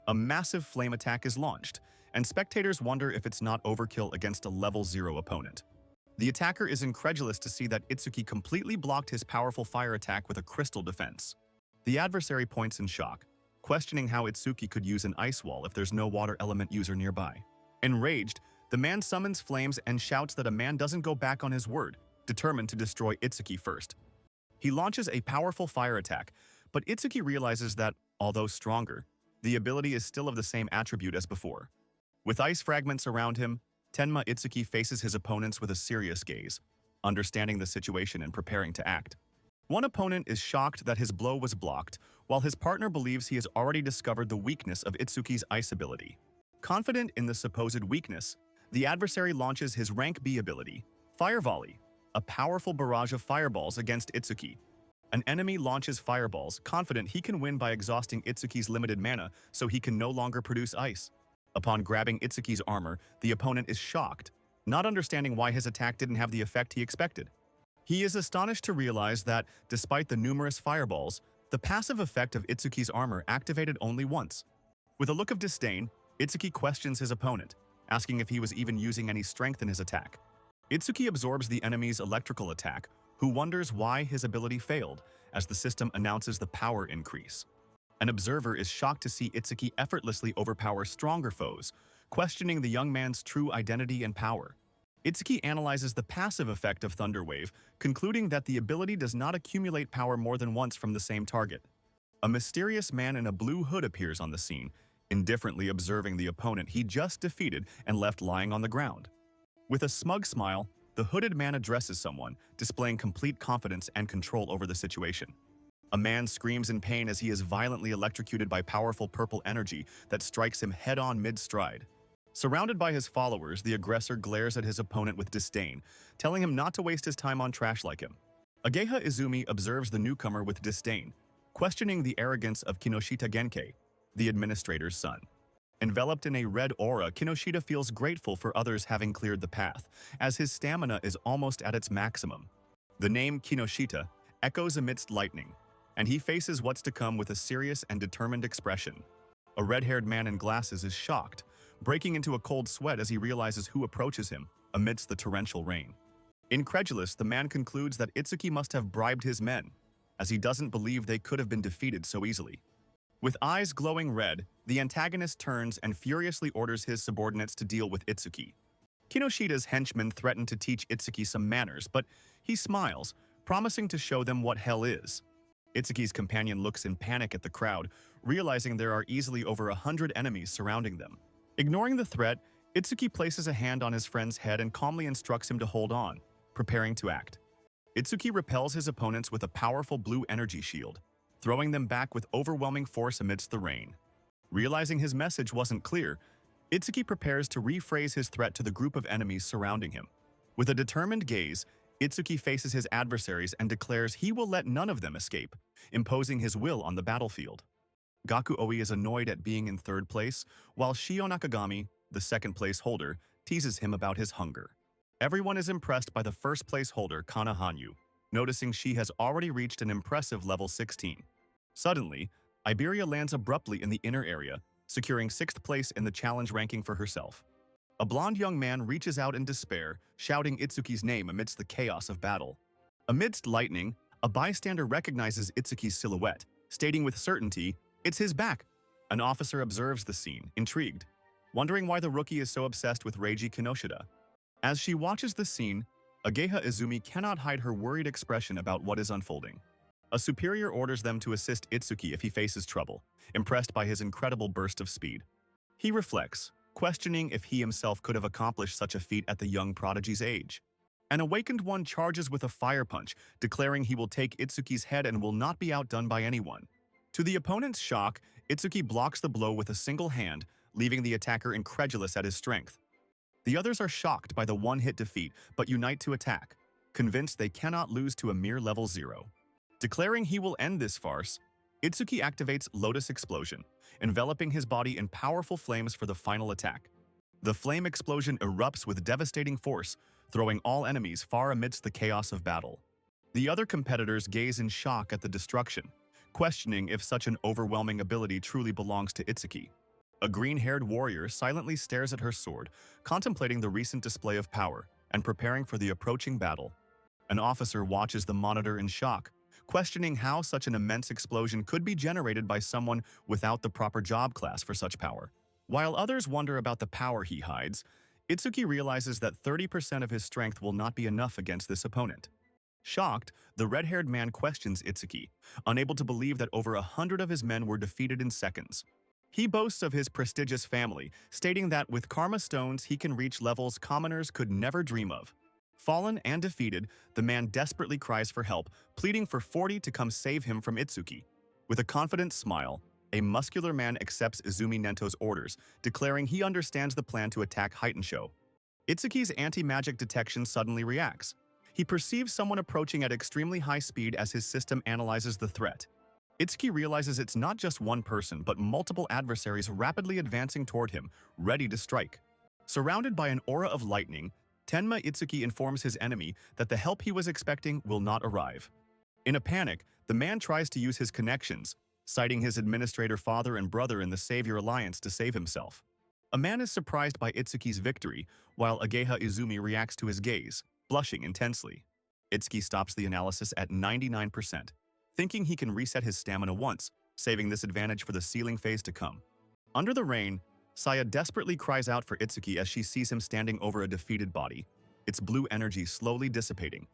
A massive flame attack is launched, and spectators wonder if it's not overkill against a level 0 opponent. The attacker is incredulous to see that Itsuki completely blocked his powerful fire attack with a crystal defense. The adversary points in shock, questioning how Itsuki could use an ice wall if there's no water element user nearby. Enraged, the man summons flames and shouts that a man doesn't go back on his word, determined to destroy Itsuki first. He launches a powerful fire attack, but Itsuki realizes that, although stronger, the ability is still of the same attribute as before. With ice fragments around him, Tenma Itsuki faces his opponents with a serious gaze, understanding the situation and preparing to act. One opponent is shocked that his blow was blocked, while his partner believes he has already discovered the weakness of Itsuki's ice ability. Confident in the supposed weakness, the adversary launches his rank B ability, Fire Volley, a powerful barrage of fireballs against Itsuki. An enemy launches fireballs, confident he can win by exhausting Itsuki's limited mana so he can no longer produce ice. Upon grabbing Itsuki's armor, the opponent is shocked, not understanding why his attack didn't have the effect he expected. He is astonished to realize that, despite the numerous fireballs, the passive effect of Itsuki's armor activated only once. With a look of disdain, Itsuki questions his opponent, asking if he was even using any strength in his attack. Itsuki absorbs the enemy's electrical attack, who wonders why his ability failed, as the system announces the power increase. An observer is shocked to see Itsuki effortlessly overpower stronger foes, questioning the young man's true identity and power. Itsuki analyzes the passive effect of Thunder Wave, concluding that the ability does not accumulate power more than once from the same target. A mysterious man in a blue hood appears on the scene, indifferently observing the opponent he just defeated and left lying on the ground. With a smug smile, the hooded man addresses someone, displaying complete confidence and control over the situation. A man screams in pain as he is violently electrocuted by powerful purple energy that strikes him head-on mid-stride. Surrounded by his followers, the aggressor glares at his opponent with disdain, telling him not to waste his time on trash like him. Ageha Izumi observes the newcomer with disdain, questioning the arrogance of Kinoshita Genkai, the administrator's son. Enveloped in a red aura, Kinoshita feels grateful for others having cleared the path, as his stamina is almost at its maximum. The name Kinoshita echoes amidst lightning, and he faces what's to come with a serious and determined expression. A red-haired man in glasses is shocked, breaking into a cold sweat as he realizes who approaches him amidst the torrential rain. Incredulous, the man concludes that Itsuki must have bribed his men, as he doesn't believe they could have been defeated so easily. With eyes glowing red, the antagonist turns and furiously orders his subordinates to deal with Itsuki. Kinoshita's henchmen threaten to teach Itsuki some manners, but he smiles, promising to show them what hell is. Itsuki's companion looks in panic at the crowd, realizing there are easily over 100 enemies surrounding them. Ignoring the threat, Itsuki places a hand on his friend's head and calmly instructs him to hold on, preparing to act. Itsuki repels his opponents with a powerful blue energy shield, throwing them back with overwhelming force amidst the rain. Realizing his message wasn't clear, Itsuki prepares to rephrase his threat to the group of enemies surrounding him. With a determined gaze, Itsuki faces his adversaries and declares he will let none of them escape, imposing his will on the battlefield. Gaku Oi is annoyed at being in third place, while Shio Nakagami, the second-place holder, teases him about his hunger. Everyone is impressed by the first-place holder, Kana Hanyu, noticing she has already reached an impressive level 16. Suddenly, Iberia lands abruptly in the inner area, securing 6th place in the challenge ranking for herself. A blond young man reaches out in despair, shouting Itsuki's name amidst the chaos of battle. Amidst lightning, a bystander recognizes Itsuki's silhouette, stating with certainty, "It's his back." An officer observes the scene, intrigued, wondering why the rookie is so obsessed with Reiji Kinoshita. As she watches the scene, Ageha Izumi cannot hide her worried expression about what is unfolding. A superior orders them to assist Itsuki if he faces trouble, impressed by his incredible burst of speed. He reflects, questioning if he himself could have accomplished such a feat at the young prodigy's age. An awakened one charges with a fire punch, declaring he will take Itsuki's head and will not be outdone by anyone. To the opponent's shock, Itsuki blocks the blow with a single hand, leaving the attacker incredulous at his strength. The others are shocked by the one-hit defeat, but unite to attack, convinced they cannot lose to a mere level 0. Declaring he will end this farce, Itsuki activates Lotus Explosion, enveloping his body in powerful flames for the final attack. The flame explosion erupts with devastating force, throwing all enemies far amidst the chaos of battle. The other competitors gaze in shock at the destruction, questioning if such an overwhelming ability truly belongs to Itsuki. A green-haired warrior silently stares at her sword, contemplating the recent display of power and preparing for the approaching battle. An officer watches the monitor in shock, questioning how such an immense explosion could be generated by someone without the proper job class for such power. While others wonder about the power he hides, Itsuki realizes that 30% of his strength will not be enough against this opponent. Shocked, the red-haired man questions Itsuki, unable to believe that over 100 of his men were defeated in seconds. He boasts of his prestigious family, stating that with karma stones he can reach levels commoners could never dream of. Fallen and defeated, the man desperately cries for help, pleading for 40 to come save him from Itsuki. With a confident smile, a muscular man accepts Izumi Nento's orders, declaring he understands the plan to attack Heitensho. Itsuki's anti-magic detection suddenly reacts. He perceives someone approaching at extremely high speed as his system analyzes the threat. Itsuki realizes it's not just one person, but multiple adversaries rapidly advancing toward him, ready to strike. Surrounded by an aura of lightning, Tenma Itsuki informs his enemy that the help he was expecting will not arrive. In a panic, the man tries to use his connections, citing his administrator father and brother in the Savior Alliance to save himself. A man is surprised by Itsuki's victory, while Ageha Izumi reacts to his gaze, blushing intensely. Itsuki stops the analysis at 99%, thinking he can reset his stamina once, saving this advantage for the sealing phase to come. Under the rain, Saya desperately cries out for Itsuki as she sees him standing over a defeated body, its blue energy slowly dissipating.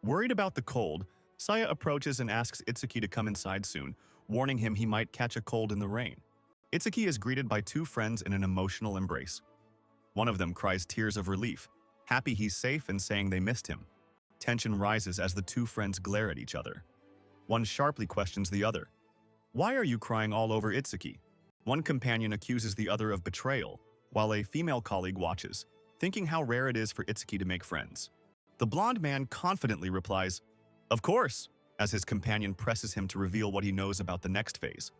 Worried about the cold, Saya approaches and asks Itsuki to come inside soon, warning him he might catch a cold in the rain. Itsuki is greeted by two friends in an emotional embrace. One of them cries tears of relief, happy he's safe and saying they missed him. Tension rises as the two friends glare at each other. One sharply questions the other. "Why are you crying all over Itsuki?" One companion accuses the other of betrayal, while a female colleague watches, thinking how rare it is for Itsuki to make friends. The blonde man confidently replies, "Of course," as his companion presses him to reveal what he knows about the next phase.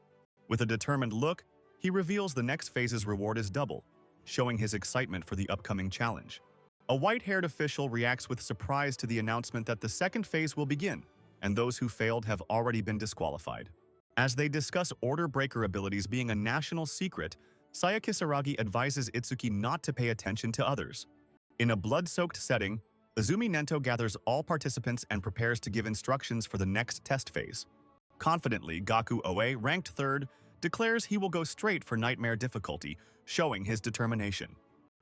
With a determined look, he reveals the next phase's reward is double, showing his excitement for the upcoming challenge. A white-haired official reacts with surprise to the announcement that the second phase will begin, and those who failed have already been disqualified. As they discuss Order Breaker abilities being a national secret, Saya Kisaragi advises Itsuki not to pay attention to others. In a blood-soaked setting, Izumi Nento gathers all participants and prepares to give instructions for the next test phase. Confidently, Gaku Oe, ranked 3rd, declares he will go straight for Nightmare difficulty, showing his determination.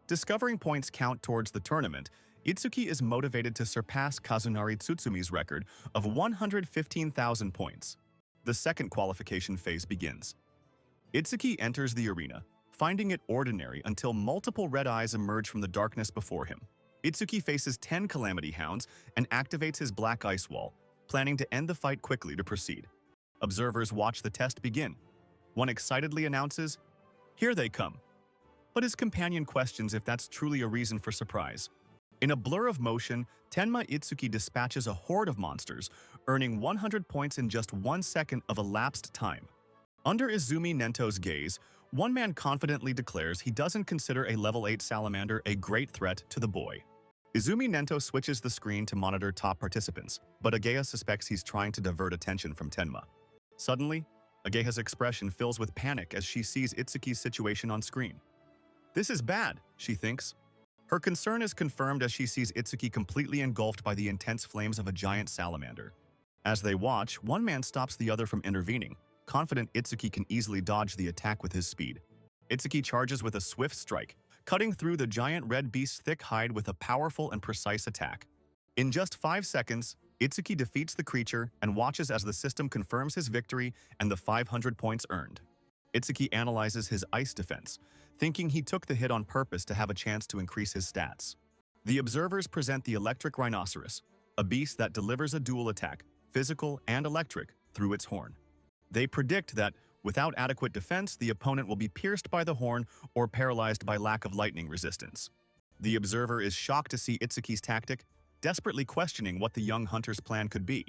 Discovering points count towards the tournament, Itsuki is motivated to surpass Kazunari Tsutsumi's record of 115,000 points. The second qualification phase begins. Itsuki enters the arena, finding it ordinary until multiple red eyes emerge from the darkness before him. Itsuki faces 10 Calamity Hounds and activates his Black Ice Wall, planning to end the fight quickly to proceed. Observers watch the test begin. One excitedly announces, "Here they come." But his companion questions if that's truly a reason for surprise. In a blur of motion, Tenma Itsuki dispatches a horde of monsters, earning 100 points in just 1 second of elapsed time. Under Izumi Nento's gaze, one man confidently declares he doesn't consider a level 8 salamander a great threat to the boy. Izumi Nento switches the screen to monitor top participants, but Ageha suspects he's trying to divert attention from Tenma. Suddenly, Ageha's expression fills with panic as she sees Itsuki's situation on screen. "This is bad," she thinks. Her concern is confirmed as she sees Itsuki completely engulfed by the intense flames of a giant salamander. As they watch, one man stops the other from intervening, confident Itsuki can easily dodge the attack with his speed. Itsuki charges with a swift strike, cutting through the giant red beast's thick hide with a powerful and precise attack. In just 5 seconds, Itsuki defeats the creature and watches as the system confirms his victory and the 500 points earned. Itsuki analyzes his ice defense, thinking he took the hit on purpose to have a chance to increase his stats. The observers present the electric rhinoceros, a beast that delivers a dual attack, physical and electric, through its horn. They predict that, without adequate defense, the opponent will be pierced by the horn or paralyzed by lack of lightning resistance. The observer is shocked to see Itsuki's tactic, desperately questioning what the young hunter's plan could be.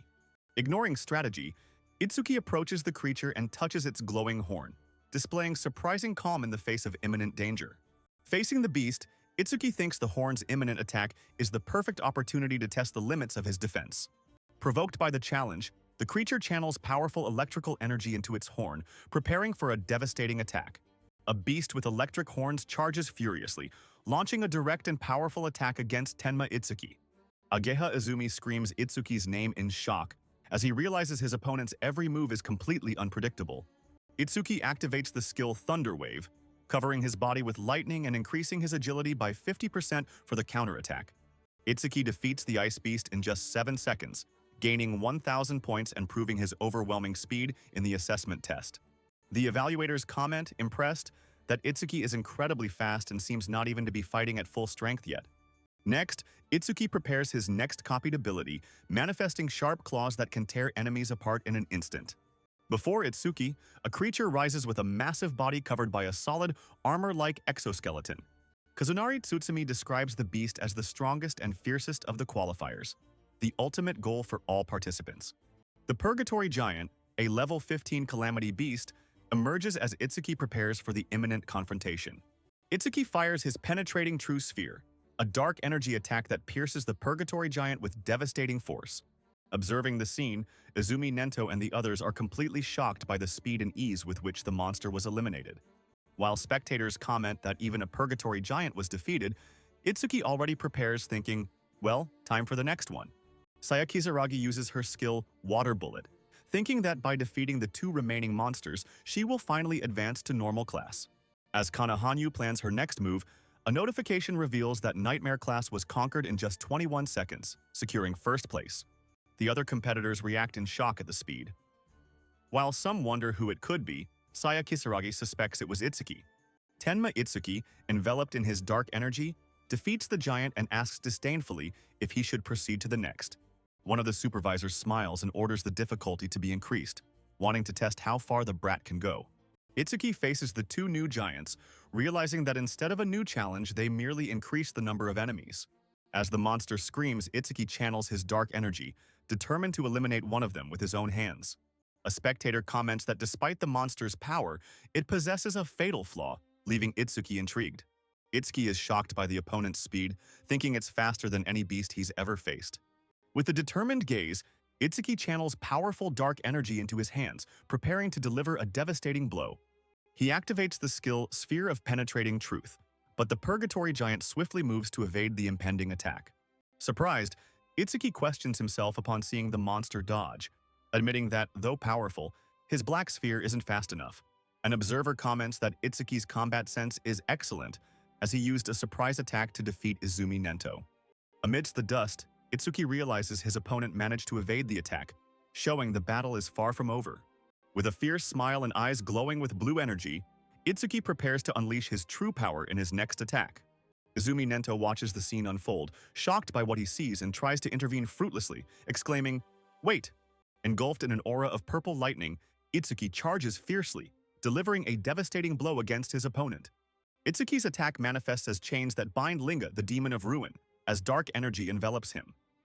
Ignoring strategy, Itsuki approaches the creature and touches its glowing horn, displaying surprising calm in the face of imminent danger. Facing the beast, Itsuki thinks the horn's imminent attack is the perfect opportunity to test the limits of his defense. Provoked by the challenge, the creature channels powerful electrical energy into its horn, preparing for a devastating attack. A beast with electric horns charges furiously, launching a direct and powerful attack against Tenma Itsuki. Ageha Izumi screams Itsuki's name in shock, as he realizes his opponent's every move is completely unpredictable. Itsuki activates the skill Thunder Wave, covering his body with lightning and increasing his agility by 50% for the counterattack. Itsuki defeats the ice beast in just 7 seconds, gaining 1,000 points and proving his overwhelming speed in the assessment test. The evaluators comment, impressed, that Itsuki is incredibly fast and seems not even to be fighting at full strength yet. Next, Itsuki prepares his next copied ability, manifesting sharp claws that can tear enemies apart in an instant. Before Itsuki, a creature rises with a massive body covered by a solid, armor-like exoskeleton. Kazunari Tsutsumi describes the beast as the strongest and fiercest of the qualifiers, the ultimate goal for all participants. The Purgatory Giant, a level 15 Calamity Beast, emerges as Itsuki prepares for the imminent confrontation. Itsuki fires his penetrating True Sphere, a dark energy attack that pierces the Purgatory Giant with devastating force. Observing the scene, Izumi Nento and the others are completely shocked by the speed and ease with which the monster was eliminated. While spectators comment that even a Purgatory Giant was defeated, Itsuki already prepares thinking, well, time for the next one. Saya Kizaragi uses her skill Water Bullet, thinking that by defeating the 2 remaining monsters, she will finally advance to normal class. As Kana Hanyu plans her next move, a notification reveals that Nightmare class was conquered in just 21 seconds, securing first place. The other competitors react in shock at the speed. While some wonder who it could be, Saya Kisaragi suspects it was Itsuki. Tenma Itsuki, enveloped in his dark energy, defeats the giant and asks disdainfully if he should proceed to the next. One of the supervisors smiles and orders the difficulty to be increased, wanting to test how far the brat can go. Itsuki faces the 2 new giants, realizing that instead of a new challenge, they merely increase the number of enemies. As the monster screams, Itsuki channels his dark energy, determined to eliminate one of them with his own hands. A spectator comments that despite the monster's power, it possesses a fatal flaw, leaving Itsuki intrigued. Itsuki is shocked by the opponent's speed, thinking it's faster than any beast he's ever faced. With a determined gaze, Itsuki channels powerful dark energy into his hands, preparing to deliver a devastating blow. He activates the skill Sphere of Penetrating Truth, but the Purgatory Giant swiftly moves to evade the impending attack. Surprised, Itsuki questions himself upon seeing the monster dodge, admitting that, though powerful, his black sphere isn't fast enough. An observer comments that Itsuki's combat sense is excellent, as he used a surprise attack to defeat Izumi Nento. Amidst the dust, Itsuki realizes his opponent managed to evade the attack, showing the battle is far from over. With a fierce smile and eyes glowing with blue energy, Itsuki prepares to unleash his true power in his next attack. Izumi Nento watches the scene unfold, shocked by what he sees and tries to intervene fruitlessly, exclaiming, "Wait!" Engulfed in an aura of purple lightning, Itsuki charges fiercely, delivering a devastating blow against his opponent. Itsuki's attack manifests as chains that bind Linga, the demon of ruin, as dark energy envelops him.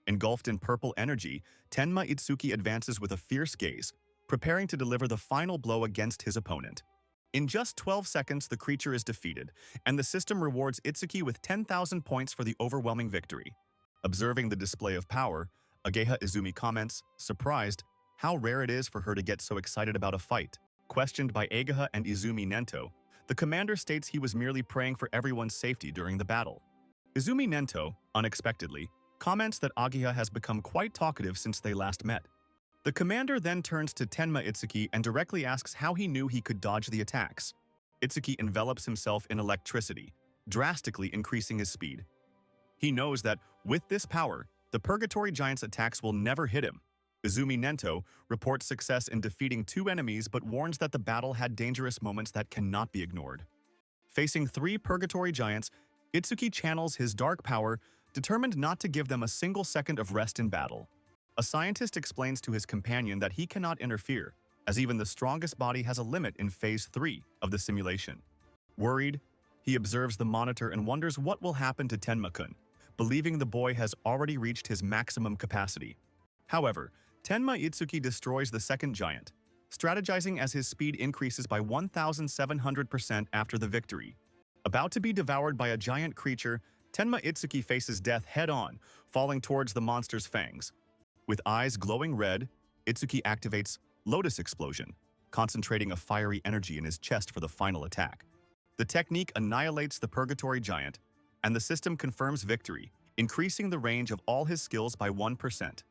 Engulfed in purple energy, Tenma Itsuki advances with a fierce gaze, preparing to deliver the final blow against his opponent. In just 12 seconds, the creature is defeated, and the system rewards Itsuki with 10,000 points for the overwhelming victory. Observing the display of power, Ageha Izumi comments, surprised, how rare it is for her to get so excited about a fight. Questioned by Ageha and Izumi Nento, the commander states he was merely praying for everyone's safety during the battle. Izumi Nento, unexpectedly, comments that Ageha has become quite talkative since they last met. The commander then turns to Tenma Itsuki and directly asks how he knew he could dodge the attacks. Itsuki envelops himself in electricity, drastically increasing his speed. He knows that, with this power, the Purgatory Giant's attacks will never hit him. Izumi Nento reports success in defeating 2 enemies but warns that the battle had dangerous moments that cannot be ignored. Facing 3 Purgatory Giants, Itsuki channels his dark power, determined not to give them a single second of rest in battle. A scientist explains to his companion that he cannot interfere, as even the strongest body has a limit in Phase 3 of the simulation. Worried, he observes the monitor and wonders what will happen to Tenma-kun, believing the boy has already reached his maximum capacity. However, Tenma Itsuki destroys the second giant, strategizing as his speed increases by 1,700% after the victory. About to be devoured by a giant creature, Tenma Itsuki faces death head-on, falling towards the monster's fangs. With eyes glowing red, Itsuki activates Lotus Explosion, concentrating a fiery energy in his chest for the final attack. The technique annihilates the Purgatory Giant, and the system confirms victory, increasing the range of all his skills by 1%.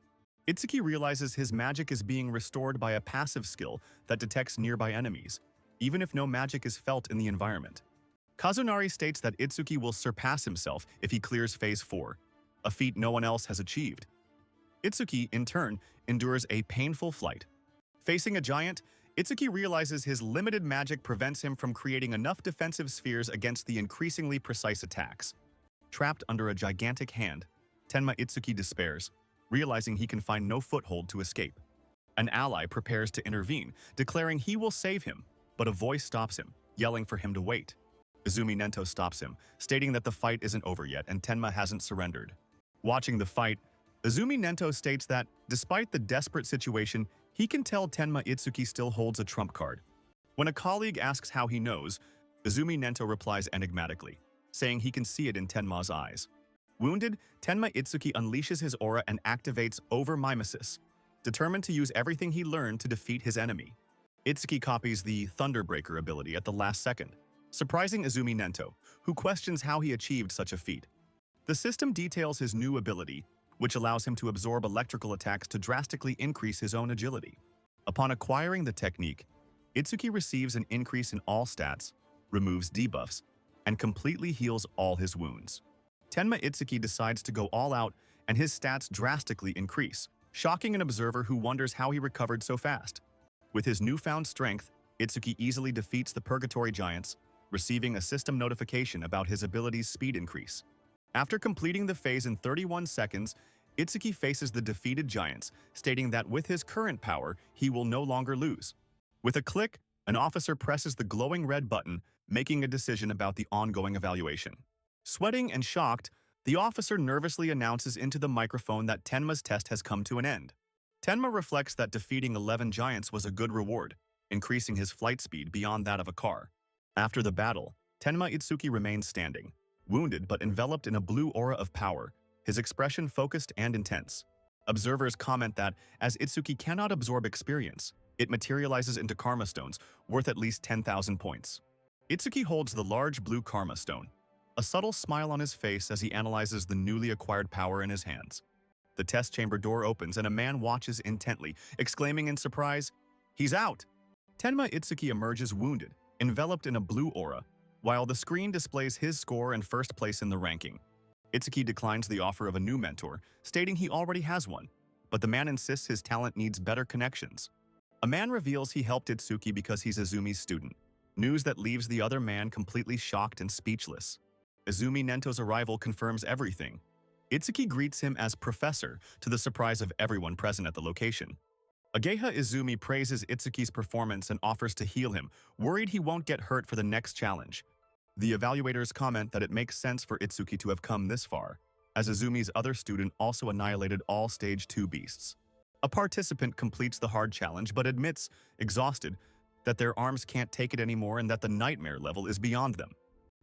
Itsuki realizes his magic is being restored by a passive skill that detects nearby enemies, even if no magic is felt in the environment. Kazunari states that Itsuki will surpass himself if he clears Phase 4, a feat no one else has achieved. Itsuki, in turn, endures a painful flight. Facing a giant, Itsuki realizes his limited magic prevents him from creating enough defensive spheres against the increasingly precise attacks. Trapped under a gigantic hand, Tenma Itsuki despairs, realizing he can find no foothold to escape. An ally prepares to intervene, declaring he will save him, but a voice stops him, yelling for him to wait. Izumi Nento stops him, stating that the fight isn't over yet and Tenma hasn't surrendered. Watching the fight, Izumi Nento states that, despite the desperate situation, he can tell Tenma Itsuki still holds a trump card. When a colleague asks how he knows, Izumi Nento replies enigmatically, saying he can see it in Tenma's eyes. Wounded, Tenma Itsuki unleashes his aura and activates Over-Mimesis, determined to use everything he learned to defeat his enemy. Itsuki copies the Thunderbreaker ability at the last second, surprising Izumi Nento, who questions how he achieved such a feat. The system details his new ability, which allows him to absorb electrical attacks to drastically increase his own agility. Upon acquiring the technique, Itsuki receives an increase in all stats, removes debuffs, and completely heals all his wounds. Tenma Itsuki decides to go all out, and his stats drastically increase, shocking an observer who wonders how he recovered so fast. With his newfound strength, Itsuki easily defeats the Purgatory Giants, receiving a system notification about his ability's speed increase. After completing the phase in 31 seconds, Itsuki faces the defeated giants, stating that with his current power, he will no longer lose. With a click, an officer presses the glowing red button, making a decision about the ongoing evaluation. Sweating and shocked, the officer nervously announces into the microphone that Tenma's test has come to an end. Tenma reflects that defeating 11 giants was a good reward, increasing his flight speed beyond that of a car. After the battle, Tenma Itsuki remains standing, wounded but enveloped in a blue aura of power, his expression focused and intense. Observers comment that, as Itsuki cannot absorb experience, it materializes into karma stones, worth at least 10,000 points. Itsuki holds the large blue karma stone, a subtle smile on his face as he analyzes the newly acquired power in his hands. The test chamber door opens and a man watches intently, exclaiming in surprise, "He's out!" Tenma Itsuki emerges wounded, enveloped in a blue aura, while the screen displays his score and first place in the ranking. Itsuki declines the offer of a new mentor, stating he already has one, but the man insists his talent needs better connections. A man reveals he helped Itsuki because he's Izumi's student, news that leaves the other man completely shocked and speechless. Izumi Nento's arrival confirms everything. Itsuki greets him as professor, to the surprise of everyone present at the location. Ageha Izumi praises Itsuki's performance and offers to heal him, worried he won't get hurt for the next challenge. The evaluators comment that it makes sense for Itsuki to have come this far, as Izumi's other student also annihilated all Stage 2 beasts. A participant completes the hard challenge but admits, exhausted, that their arms can't take it anymore and that the nightmare level is beyond them.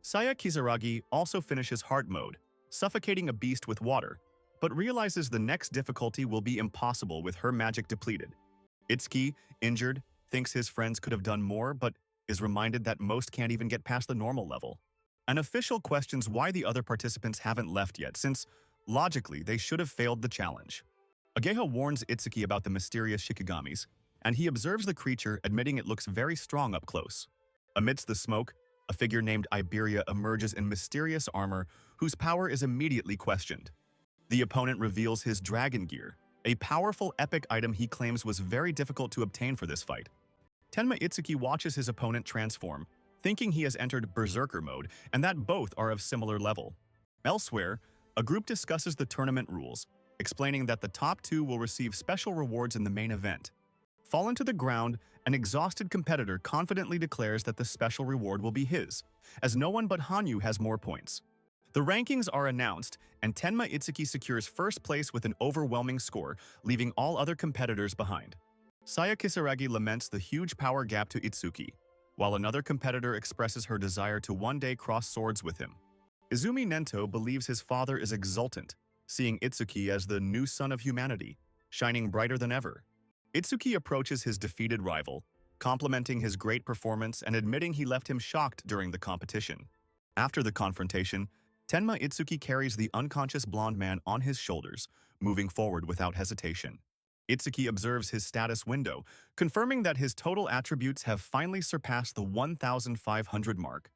Saya Kizaragi also finishes heart mode, suffocating a beast with water, but realizes the next difficulty will be impossible with her magic depleted. Itsuki, injured, thinks his friends could have done more, but is reminded that most can't even get past the normal level. An official questions why the other participants haven't left yet, since, logically, they should have failed the challenge. Ageha warns Itsuki about the mysterious Shikigamis, and he observes the creature, admitting it looks very strong up close. Amidst the smoke, a figure named Iberia emerges in mysterious armor, whose power is immediately questioned. The opponent reveals his dragon gear, a powerful epic item he claims was very difficult to obtain for this fight. Tenma Itsuki watches his opponent transform, thinking he has entered Berserker mode and that both are of similar level. Elsewhere, a group discusses the tournament rules, explaining that the top two will receive special rewards in the main event. Fallen to the ground, an exhausted competitor confidently declares that the special reward will be his, as no one but Hanyu has more points. The rankings are announced, and Tenma Itsuki secures first place with an overwhelming score, leaving all other competitors behind. Saya Kisaragi laments the huge power gap to Itsuki, while another competitor expresses her desire to one day cross swords with him. Izumi Nento believes his father is exultant, seeing Itsuki as the new son of humanity, shining brighter than ever. Itsuki approaches his defeated rival, complimenting his great performance and admitting he left him shocked during the competition. After the confrontation, Tenma Itsuki carries the unconscious blonde man on his shoulders, moving forward without hesitation. Itsuki observes his status window, confirming that his total attributes have finally surpassed the 1,500 mark.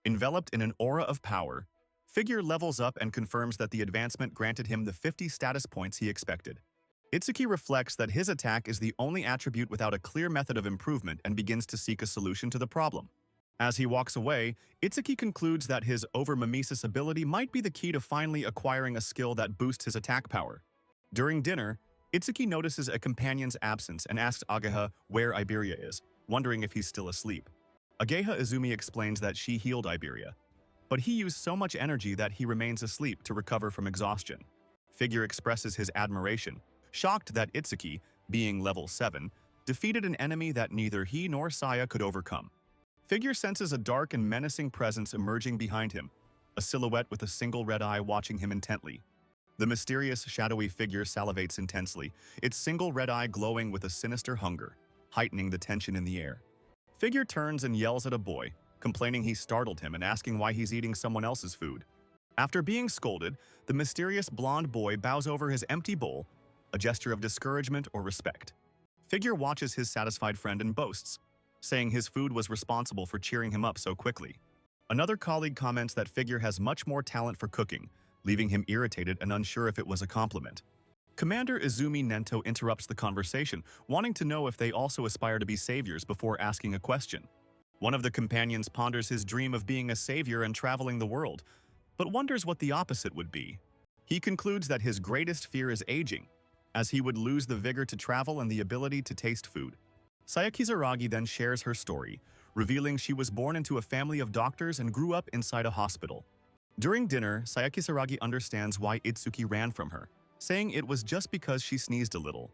Enveloped in an aura of power, Figure levels up and confirms that the advancement granted him the 50 status points he expected. Itsuki reflects that his attack is the only attribute without a clear method of improvement and begins to seek a solution to the problem. As he walks away, Itsuki concludes that his over-mimesis ability might be the key to finally acquiring a skill that boosts his attack power. During dinner, Itsuki notices a companion's absence and asks Ageha where Iberia is, wondering if he's still asleep. Ageha Izumi explains that she healed Iberia, but he used so much energy that he remains asleep to recover from exhaustion. Figure expresses his admiration, shocked that Itsuki, being level 7, defeated an enemy that neither he nor Saya could overcome. Figure senses a dark and menacing presence emerging behind him, a silhouette with a single red eye watching him intently. The mysterious, shadowy figure salivates intensely, its single red eye glowing with a sinister hunger, heightening the tension in the air. Figure turns and yells at a boy, complaining he startled him and asking why he's eating someone else's food. After being scolded, the mysterious blonde boy bows over his empty bowl, a gesture of discouragement or respect. Figure watches his satisfied friend and boasts, saying his food was responsible for cheering him up so quickly. Another colleague comments that Figure has much more talent for cooking, leaving him irritated and unsure if it was a compliment. Commander Izumi Nento interrupts the conversation, wanting to know if they also aspire to be saviors before asking a question. One of the companions ponders his dream of being a savior and traveling the world, but wonders what the opposite would be. He concludes that his greatest fear is aging, as he would lose the vigor to travel and the ability to taste food. Saya Kisaragi then shares her story, revealing she was born into a family of doctors and grew up inside a hospital. During dinner, Saya Kisaragi understands why Itsuki ran from her, saying it was just because she sneezed a little.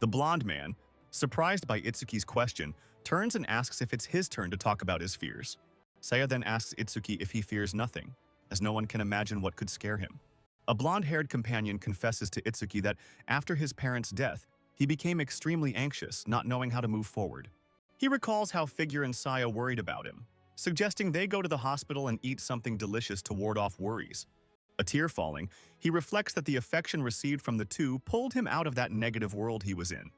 The blonde man, surprised by Itsuki's question, turns and asks if it's his turn to talk about his fears. Saya then asks Itsuki if he fears nothing, as no one can imagine what could scare him. A blonde-haired companion confesses to Itsuki that after his parents' death, he became extremely anxious, not knowing how to move forward. He recalls how Figure and Saya worried about him, suggesting they go to the hospital and eat something delicious to ward off worries. A tear falling, he reflects that the affection received from the two pulled him out of that negative world he was in.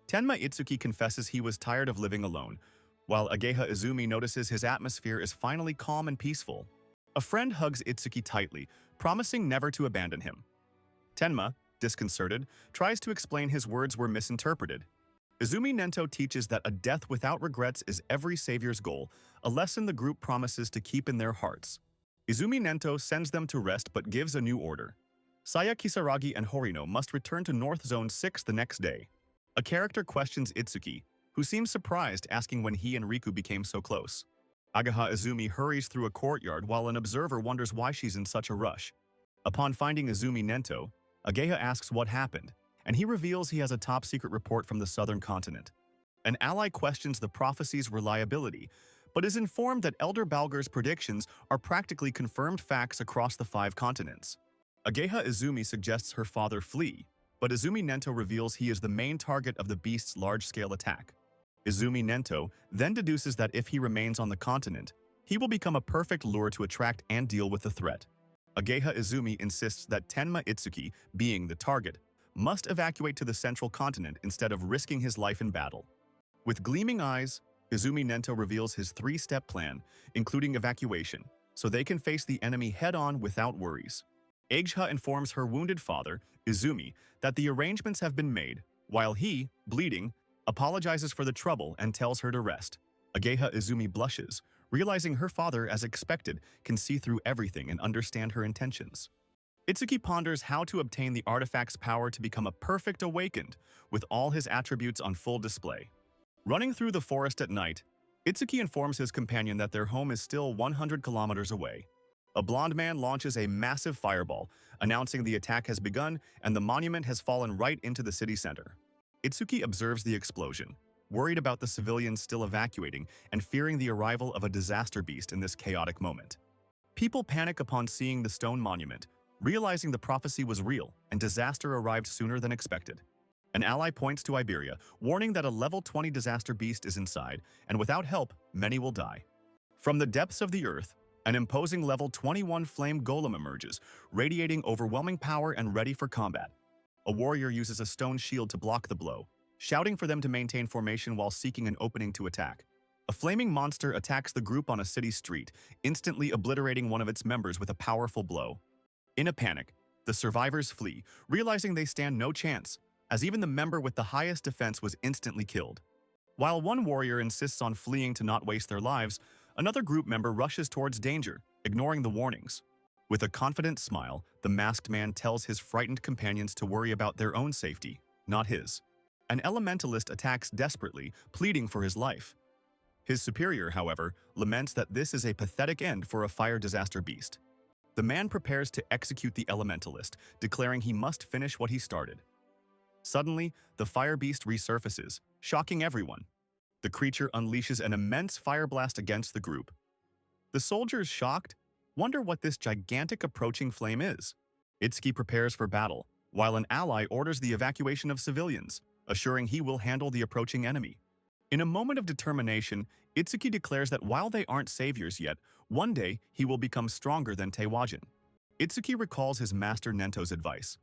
Tenma Itsuki confesses he was tired of living alone, while Ageha Izumi notices his atmosphere is finally calm and peaceful. A friend hugs Itsuki tightly, promising never to abandon him. Tenma, disconcerted, tries to explain his words were misinterpreted. Izumi Nento teaches that a death without regrets is every savior's goal, a lesson the group promises to keep in their hearts. Izumi Nento sends them to rest but gives a new order. Saya Kisaragi and Horino must return to North Zone 6 the next day. A character questions Itsuki, who seems surprised, asking when he and Riku became so close. Ageha Izumi hurries through a courtyard while an observer wonders why she's in such a rush. Upon finding Izumi Nento, Ageha asks what happened, and he reveals he has a top-secret report from the southern continent. An ally questions the prophecy's reliability, but is informed that Elder Balger's predictions are practically confirmed facts across the 5 continents. Ageha Izumi suggests her father flee, but Izumi Nento reveals he is the main target of the beast's large-scale attack. Izumi Nento then deduces that if he remains on the continent, He will become a perfect lure to attract and deal with the threat. Ageha Izumi insists that Tenma Itsuki, being the target, must evacuate to the central continent instead of risking his life in battle. With gleaming eyes, Izumi Nento reveals his three-step plan, including evacuation, so they can face the enemy head-on without worries. Ageha informs her wounded father, Izumi, that the arrangements have been made, while he, bleeding, apologizes for the trouble and tells her to rest. Ageha Izumi blushes, realizing her father, as expected, can see through everything and understand her intentions. Itsuki ponders how to obtain the artifact's power to become a perfect awakened, with all his attributes on full display. Running through the forest at night, Itsuki informs his companion that their home is still 100 kilometers away. A blonde man launches a massive fireball, announcing the attack has begun and the monument has fallen right into the city center. Itsuki observes the explosion, worried about the civilians still evacuating and fearing the arrival of a disaster beast in this chaotic moment. People panic upon seeing the stone monument, realizing the prophecy was real and disaster arrived sooner than expected. An ally points to Iberia, warning that a level 20 disaster beast is inside, and without help, many will die. From the depths of the earth, an imposing level 21 flame golem emerges, radiating overwhelming power and ready for combat. A warrior uses a stone shield to block the blow, shouting for them to maintain formation while seeking an opening to attack. A flaming monster attacks the group on a city street, instantly obliterating one of its members with a powerful blow. In a panic, the survivors flee, realizing they stand no chance, as even the member with the highest defense was instantly killed. While one warrior insists on fleeing to not waste their lives, another group member rushes towards danger, ignoring the warnings. With a confident smile, the masked man tells his frightened companions to worry about their own safety, not his. An elementalist attacks desperately, pleading for his life. His superior, however, laments that this is a pathetic end for a fire disaster beast. The man prepares to execute the elementalist, declaring he must finish what he started. Suddenly, the fire beast resurfaces, shocking everyone. The creature unleashes an immense fire blast against the group. The soldiers, shocked, wonder what this gigantic approaching flame is. Itsuki prepares for battle, while an ally orders the evacuation of civilians, assuring he will handle the approaching enemy. In a moment of determination, Itsuki declares that while they aren't saviors yet, one day he will become stronger than Teiwajin. Itsuki recalls his master Nento's advice.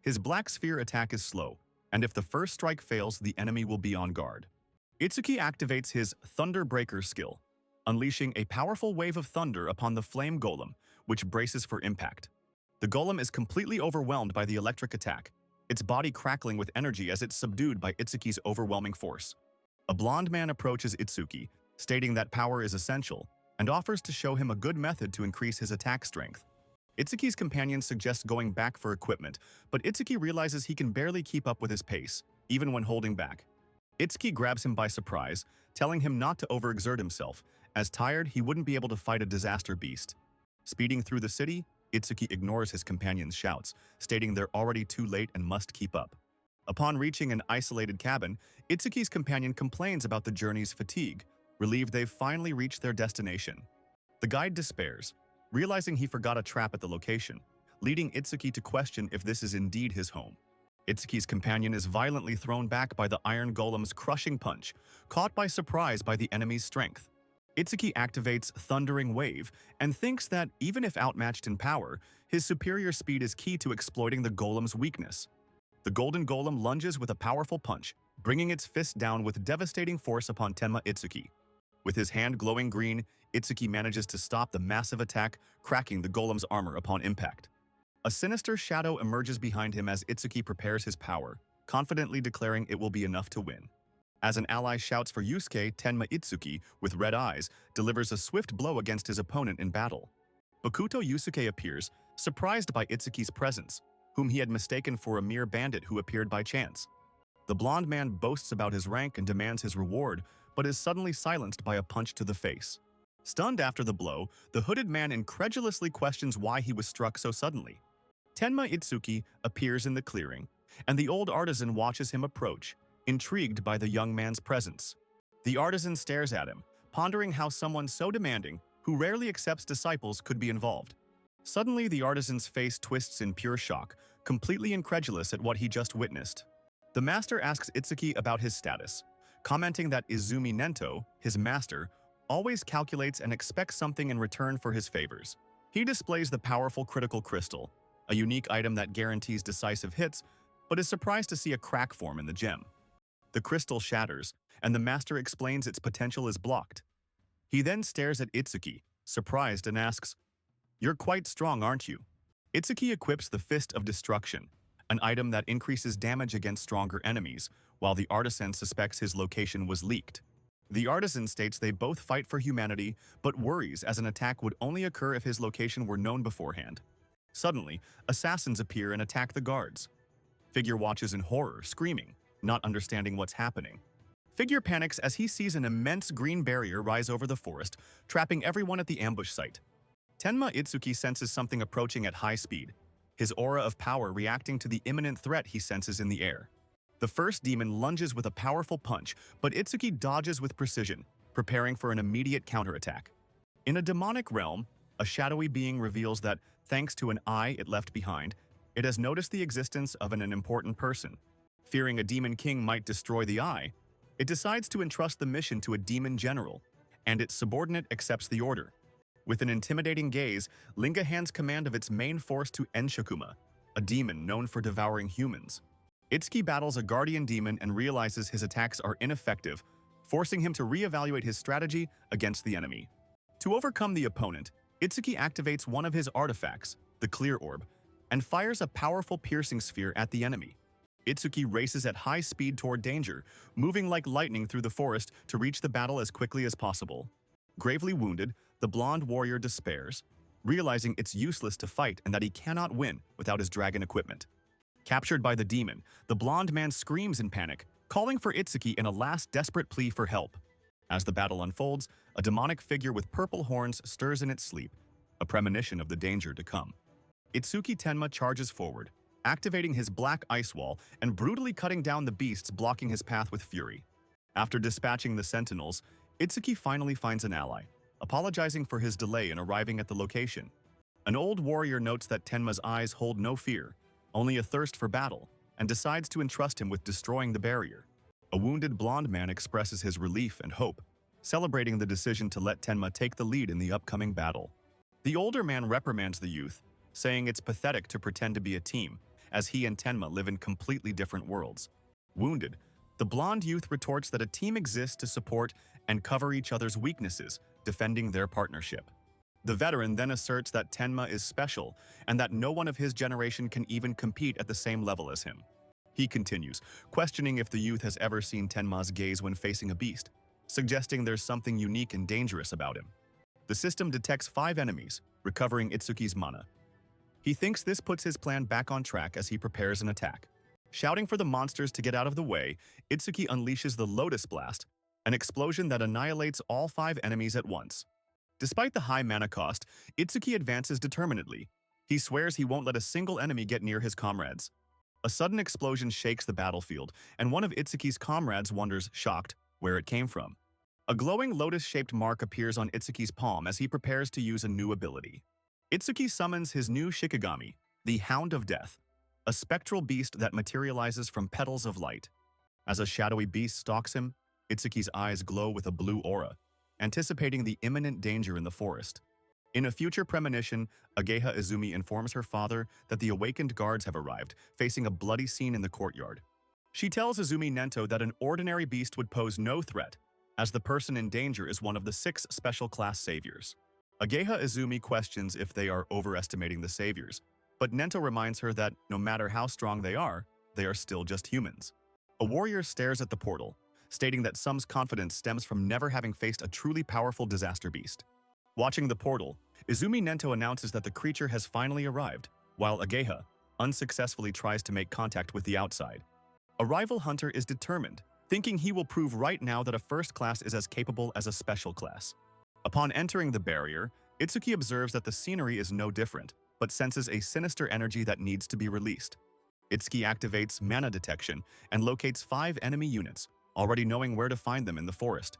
His black sphere attack is slow, and if the first strike fails, the enemy will be on guard. Itsuki activates his Thunder Breaker skill, unleashing a powerful wave of thunder upon the flame golem, which braces for impact. The golem is completely overwhelmed by the electric attack, its body crackling with energy as it's subdued by Itsuki's overwhelming force. A blonde man approaches Itsuki, stating that power is essential, and offers to show him a good method to increase his attack strength. Itsuki's companions suggest going back for equipment, but Itsuki realizes he can barely keep up with his pace, even when holding back. Itsuki grabs him by surprise, telling him not to overexert himself, as tired he wouldn't be able to fight a disaster beast. Speeding through the city, Itsuki ignores his companion's shouts, stating they're already too late and must keep up. Upon reaching an isolated cabin, Itsuki's companion complains about the journey's fatigue, relieved they've finally reached their destination. The guide despairs, realizing he forgot a trap at the location, leading Itsuki to question if this is indeed his home. Itsuki's companion is violently thrown back by the iron golem's crushing punch, caught by surprise by the enemy's strength. Itsuki activates Thundering Wave and thinks that even if outmatched in power, his superior speed is key to exploiting the golem's weakness. The golden golem lunges with a powerful punch, bringing its fist down with devastating force upon Tenma Itsuki. With his hand glowing green, Itsuki manages to stop the massive attack, cracking the golem's armor upon impact. A sinister shadow emerges behind him as Itsuki prepares his power, confidently declaring it will be enough to win. As an ally shouts for Yusuke, Tenma Itsuki, with red eyes, delivers a swift blow against his opponent in battle. Bakuto Yusuke appears, surprised by Itsuki's presence, whom he had mistaken for a mere bandit who appeared by chance. The blonde man boasts about his rank and demands his reward, but is suddenly silenced by a punch to the face. Stunned after the blow, the hooded man incredulously questions why he was struck so suddenly. Tenma Itsuki appears in the clearing, and the old artisan watches him approach, intrigued by the young man's presence. The artisan stares at him, pondering how someone so demanding, who rarely accepts disciples, could be involved. Suddenly, the artisan's face twists in pure shock, completely incredulous at what he just witnessed. The master asks Itsuki about his status, commenting that Izumi Nento, his master, always calculates and expects something in return for his favors. He displays the powerful critical crystal, a unique item that guarantees decisive hits, but is surprised to see a crack form in the gem. The crystal shatters, and the master explains its potential is blocked. He then stares at Itsuki, surprised, and asks, "You're quite strong, aren't you?" Itsuki equips the Fist of Destruction, an item that increases damage against stronger enemies, while the artisan suspects his location was leaked. The artisan states they both fight for humanity, but worries as an attack would only occur if his location were known beforehand. Suddenly, assassins appear and attack the guards. Figure watches in horror, screaming, not understanding what's happening. Figure panics as he sees an immense green barrier rise over the forest, trapping everyone at the ambush site. Tenma Itsuki senses something approaching at high speed, his aura of power reacting to the imminent threat he senses in the air. The first demon lunges with a powerful punch, but Itsuki dodges with precision, preparing for an immediate counterattack. In a demonic realm, a shadowy being reveals that, thanks to an eye it left behind, it has noticed the existence of an important person. Fearing a demon king might destroy the eye, it decides to entrust the mission to a demon general, and its subordinate accepts the order. With an intimidating gaze, Linga hands command of its main force to Enshikuma, a demon known for devouring humans. Itsuki battles a guardian demon and realizes his attacks are ineffective, forcing him to reevaluate his strategy against the enemy. To overcome the opponent, Itsuki activates one of his artifacts, the Clear Orb, and fires a powerful piercing sphere at the enemy. Itsuki races at high speed toward danger, moving like lightning through the forest to reach the battle as quickly as possible. Gravely wounded, the blonde warrior despairs, realizing it's useless to fight and that he cannot win without his dragon equipment. Captured by the demon, the blonde man screams in panic, calling for Itsuki in a last desperate plea for help. As the battle unfolds, a demonic figure with purple horns stirs in its sleep, a premonition of the danger to come. Itsuki Tenma charges forward, activating his black ice wall and brutally cutting down the beasts blocking his path with fury. After dispatching the sentinels, Itsuki finally finds an ally, apologizing for his delay in arriving at the location. An old warrior notes that Tenma's eyes hold no fear, only a thirst for battle, and decides to entrust him with destroying the barrier. A wounded blonde man expresses his relief and hope, celebrating the decision to let Tenma take the lead in the upcoming battle. The older man reprimands the youth, saying it's pathetic to pretend to be a team, as he and Tenma live in completely different worlds. Wounded, the blonde youth retorts that a team exists to support and cover each other's weaknesses, defending their partnership. The veteran then asserts that Tenma is special and that no one of his generation can even compete at the same level as him. He continues, questioning if the youth has ever seen Tenma's gaze when facing a beast, suggesting there's something unique and dangerous about him. The system detects 5 enemies, recovering Itsuki's mana. He thinks this puts his plan back on track as he prepares an attack. Shouting for the monsters to get out of the way, Itsuki unleashes the Lotus Blast, an explosion that annihilates all 5 enemies at once. Despite the high mana cost, Itsuki advances determinedly. He swears he won't let a single enemy get near his comrades. A sudden explosion shakes the battlefield, and one of Itsuki's comrades wonders, shocked, where it came from. A glowing lotus-shaped mark appears on Itsuki's palm as he prepares to use a new ability. Itsuki summons his new Shikigami, the Hound of Death, a spectral beast that materializes from petals of light. As a shadowy beast stalks him, Itsuki's eyes glow with a blue aura, anticipating the imminent danger in the forest. In a future premonition, Ageha Izumi informs her father that the awakened guards have arrived, facing a bloody scene in the courtyard. She tells Izumi Nento that an ordinary beast would pose no threat, as the person in danger is one of the 6 special-class saviors. Ageha Izumi questions if they are overestimating the saviors, but Nento reminds her that no matter how strong they are still just humans. A warrior stares at the portal, stating that Sum's confidence stems from never having faced a truly powerful disaster beast. Watching the portal, Izumi Nento announces that the creature has finally arrived, while Ageha unsuccessfully tries to make contact with the outside. A rival hunter is determined, thinking he will prove right now that a first class is as capable as a special class. Upon entering the barrier, Itsuki observes that the scenery is no different, but senses a sinister energy that needs to be released. Itsuki activates mana detection and locates 5 enemy units, already knowing where to find them in the forest.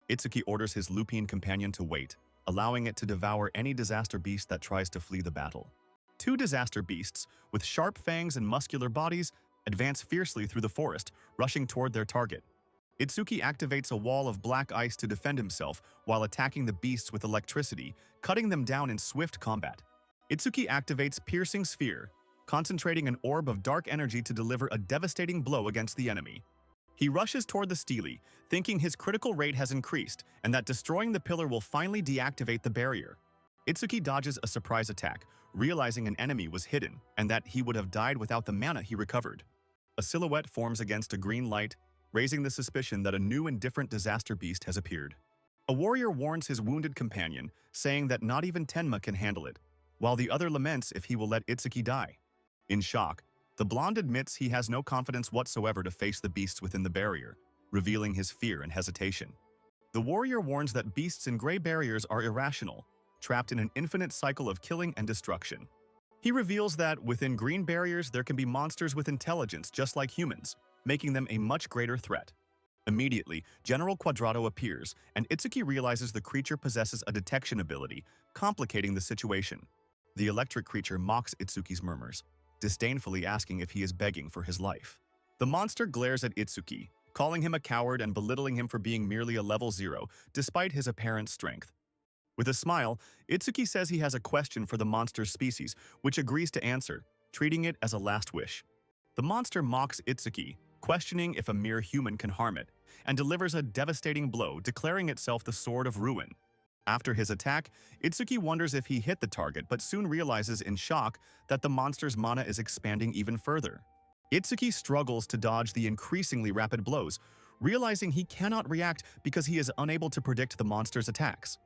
Itsuki orders his lupine companion to wait, allowing it to devour any disaster beast that tries to flee the battle. 2 disaster beasts, with sharp fangs and muscular bodies, advance fiercely through the forest, rushing toward their target. Itsuki activates a wall of black ice to defend himself while attacking the beasts with electricity, cutting them down in swift combat. Itsuki activates Piercing Sphere, concentrating an orb of dark energy to deliver a devastating blow against the enemy. He rushes toward the stele, thinking his critical rate has increased and that destroying the pillar will finally deactivate the barrier. Itsuki dodges a surprise attack, realizing an enemy was hidden and that he would have died without the mana he recovered. A silhouette forms against a green light, raising the suspicion that a new and different disaster beast has appeared. A warrior warns his wounded companion, saying that not even Tenma can handle it, while the other laments if he will let Itsuki die. In shock, the blonde admits he has no confidence whatsoever to face the beasts within the barrier, revealing his fear and hesitation. The warrior warns that beasts in gray barriers are irrational, trapped in an infinite cycle of killing and destruction. He reveals that within green barriers there can be monsters with intelligence just like humans, making them a much greater threat. Immediately, General Quadrado appears, and Itsuki realizes the creature possesses a detection ability, complicating the situation. The electric creature mocks Itsuki's murmurs, disdainfully asking if he is begging for his life. The monster glares at Itsuki, calling him a coward and belittling him for being merely a level 0, despite his apparent strength. With a smile, Itsuki says he has a question for the monster's species, which agrees to answer, treating it as a last wish. The monster mocks Itsuki, questioning if a mere human can harm it, and delivers a devastating blow, declaring itself the Sword of Ruin. After his attack, Itsuki wonders if he hit the target but soon realizes in shock that the monster's mana is expanding even further. Itsuki struggles to dodge the increasingly rapid blows, realizing he cannot react because he is unable to predict the monster's attacks.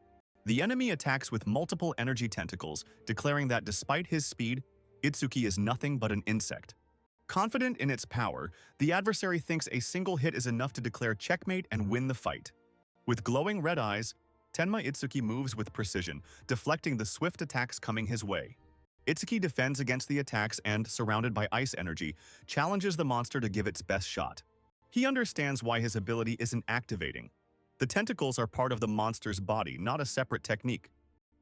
The enemy attacks with multiple energy tentacles, declaring that despite his speed, Itsuki is nothing but an insect. Confident in its power, the adversary thinks a single hit is enough to declare checkmate and win the fight. With glowing red eyes, Tenma Itsuki moves with precision, deflecting the swift attacks coming his way. Itsuki defends against the attacks and, surrounded by ice energy, challenges the monster to give its best shot. He understands why his ability isn't activating. The tentacles are part of the monster's body, not a separate technique.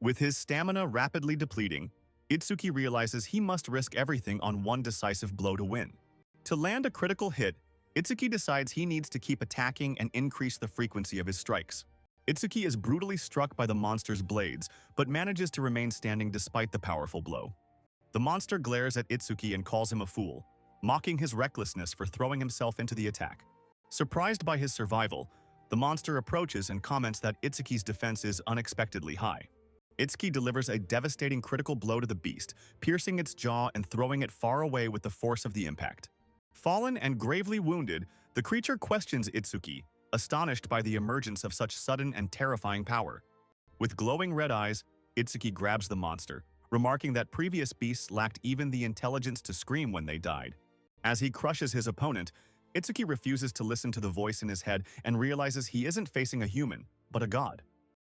With his stamina rapidly depleting, Itsuki realizes he must risk everything on one decisive blow to win. To land a critical hit, Itsuki decides he needs to keep attacking and increase the frequency of his strikes. Itsuki is brutally struck by the monster's blades, but manages to remain standing despite the powerful blow. The monster glares at Itsuki and calls him a fool, mocking his recklessness for throwing himself into the attack. Surprised by his survival, the monster approaches and comments that Itsuki's defense is unexpectedly high. Itsuki delivers a devastating critical blow to the beast, piercing its jaw and throwing it far away with the force of the impact. Fallen and gravely wounded, the creature questions Itsuki, astonished by the emergence of such sudden and terrifying power. With glowing red eyes, Itsuki grabs the monster, remarking that previous beasts lacked even the intelligence to scream when they died. As he crushes his opponent, Itsuki refuses to listen to the voice in his head and realizes he isn't facing a human, but a god.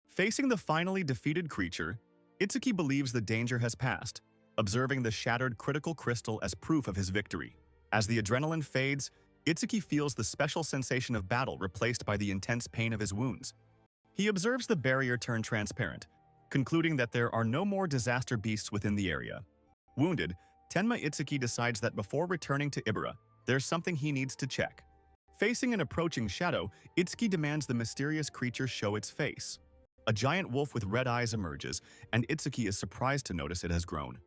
Facing the finally defeated creature, Itsuki believes the danger has passed, observing the shattered critical crystal as proof of his victory. As the adrenaline fades, Itsuki feels the special sensation of battle replaced by the intense pain of his wounds. He observes the barrier turn transparent, concluding that there are no more disaster beasts within the area. Wounded, Tenma Itsuki decides that before returning to Ibara, there's something he needs to check. Facing an approaching shadow, Itsuki demands the mysterious creature show its face. A giant wolf with red eyes emerges, and Itsuki is surprised to notice it has grown.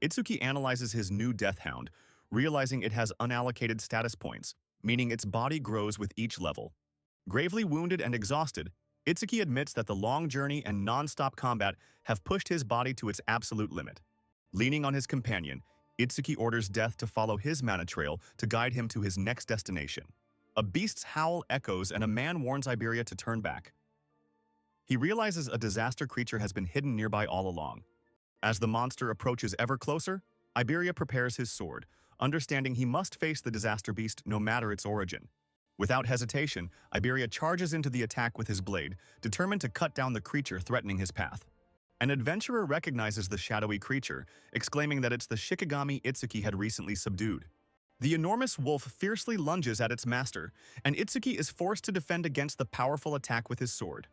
Itsuki analyzes his new death hound, realizing it has unallocated status points, meaning its body grows with each level. Gravely wounded and exhausted, Itsuki admits that the long journey and non-stop combat have pushed his body to its absolute limit. Leaning on his companion, Itsuki orders Death to follow his mana trail to guide him to his next destination. A beast's howl echoes and a man warns Iberia to turn back. He realizes a disaster creature has been hidden nearby all along. As the monster approaches ever closer, Iberia prepares his sword, understanding he must face the disaster beast no matter its origin. Without hesitation, Iberia charges into the attack with his blade, determined to cut down the creature threatening his path. An adventurer recognizes the shadowy creature, exclaiming that it's the Shikigami Itsuki had recently subdued. The enormous wolf fiercely lunges at its master, and Itsuki is forced to defend against the powerful attack with his sword.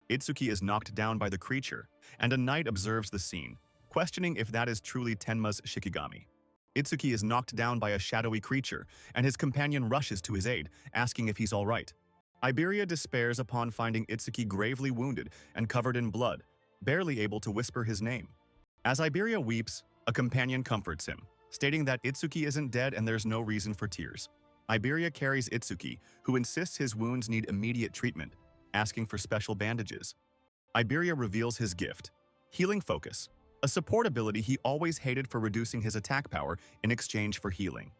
Itsuki is knocked down by the creature, and a knight observes the scene, questioning if that is truly Tenma's Shikigami. Itsuki is knocked down by a shadowy creature, and his companion rushes to his aid, asking if he's all right. Iberia despairs upon finding Itsuki gravely wounded and covered in blood, barely able to whisper his name. As Iberia weeps, a companion comforts him, stating that Itsuki isn't dead and there's no reason for tears. Iberia carries Itsuki, who insists his wounds need immediate treatment, asking for special bandages. Iberia reveals his gift, Healing Focus, a support ability he always hated for reducing his attack power in exchange for healing.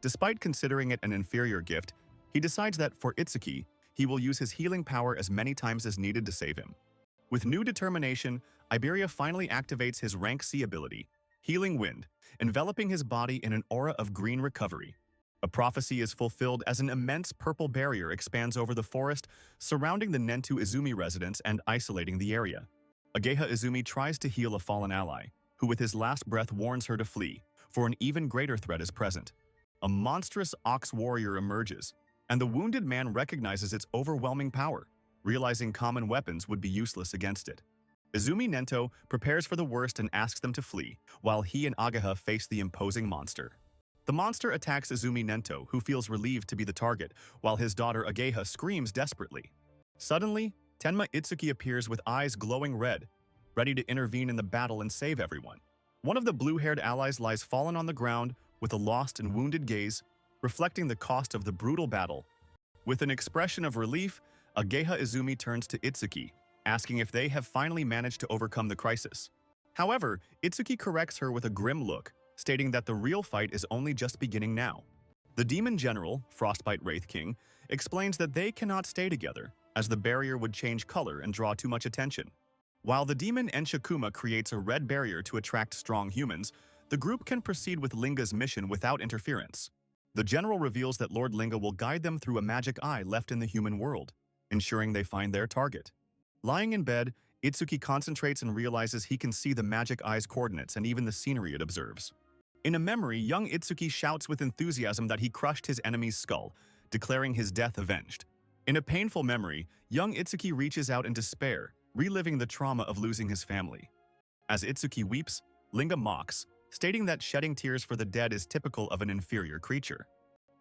Despite considering it an inferior gift, he decides that for Itsuki, he will use his healing power as many times as needed to save him. With new determination, Iberia finally activates his rank C ability, Healing Wind, enveloping his body in an aura of green recovery. A prophecy is fulfilled as an immense purple barrier expands over the forest, surrounding the Nentu Izumi residence and isolating the area. Ageha Izumi tries to heal a fallen ally, who with his last breath warns her to flee, for an even greater threat is present. A monstrous ox warrior emerges, and the wounded man recognizes its overwhelming power, realizing common weapons would be useless against it. Izumi Nento prepares for the worst and asks them to flee, while he and Ageha face the imposing monster. The monster attacks Izumi Nento, who feels relieved to be the target, while his daughter Ageha screams desperately. Suddenly, Tenma Itsuki appears with eyes glowing red, ready to intervene in the battle and save everyone. One of the blue-haired allies lies fallen on the ground with a lost and wounded gaze, reflecting the cost of the brutal battle. With an expression of relief, Ageha Izumi turns to Itsuki, asking if they have finally managed to overcome the crisis. However, Itsuki corrects her with a grim look, stating that the real fight is only just beginning now. The demon general, Frostbite Wraith King, explains that they cannot stay together, as the barrier would change color and draw too much attention. While the demon Enshikuma creates a red barrier to attract strong humans, the group can proceed with Linga's mission without interference. The general reveals that Lord Linga will guide them through a magic eye left in the human world, ensuring they find their target. Lying in bed, Itsuki concentrates and realizes he can see the magic eye's coordinates and even the scenery it observes. In a memory, young Itsuki shouts with enthusiasm that he crushed his enemy's skull, declaring his death avenged. In a painful memory, young Itsuki reaches out in despair, reliving the trauma of losing his family. As Itsuki weeps, Linga mocks, stating that shedding tears for the dead is typical of an inferior creature.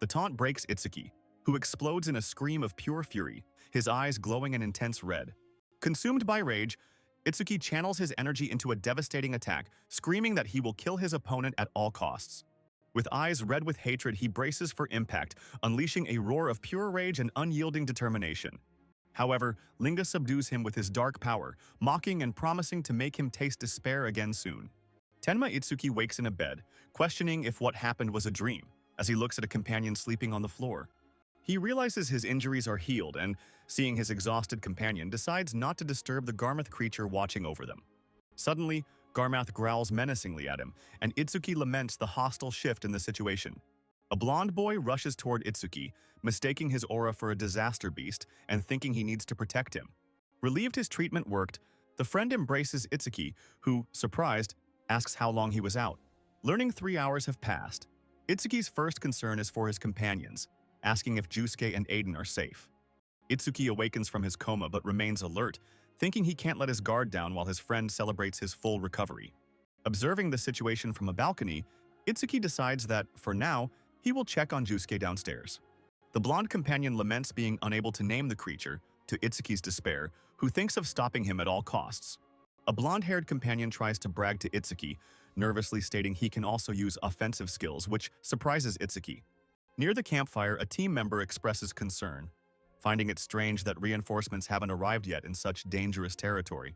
The taunt breaks Itsuki, who explodes in a scream of pure fury, his eyes glowing an intense red. Consumed by rage, Itsuki channels his energy into a devastating attack, screaming that he will kill his opponent at all costs. With eyes red with hatred, he braces for impact, unleashing a roar of pure rage and unyielding determination. However, Linga subdues him with his dark power, mocking and promising to make him taste despair again soon. Tenma Itsuki wakes in a bed, questioning if what happened was a dream, as he looks at a companion sleeping on the floor. He realizes his injuries are healed and, seeing his exhausted companion, decides not to disturb the Garmath creature watching over them. Suddenly, Garmath growls menacingly at him, and Itsuki laments the hostile shift in the situation. A blonde boy rushes toward Itsuki, mistaking his aura for a disaster beast and thinking he needs to protect him. Relieved his treatment worked, the friend embraces Itsuki, who, surprised, asks how long he was out. Learning 3 hours have passed, Itsuki's first concern is for his companions, asking if Jusuke and Aiden are safe. Itsuki awakens from his coma but remains alert, thinking he can't let his guard down while his friend celebrates his full recovery. Observing the situation from a balcony, Itsuki decides that, for now, he will check on Jusuke downstairs. The blonde companion laments being unable to name the creature, to Itsuki's despair, who thinks of stopping him at all costs. A blonde-haired companion tries to brag to Itsuki, nervously stating he can also use offensive skills, which surprises Itsuki. Near the campfire, a team member expresses concern, finding it strange that reinforcements haven't arrived yet in such dangerous territory.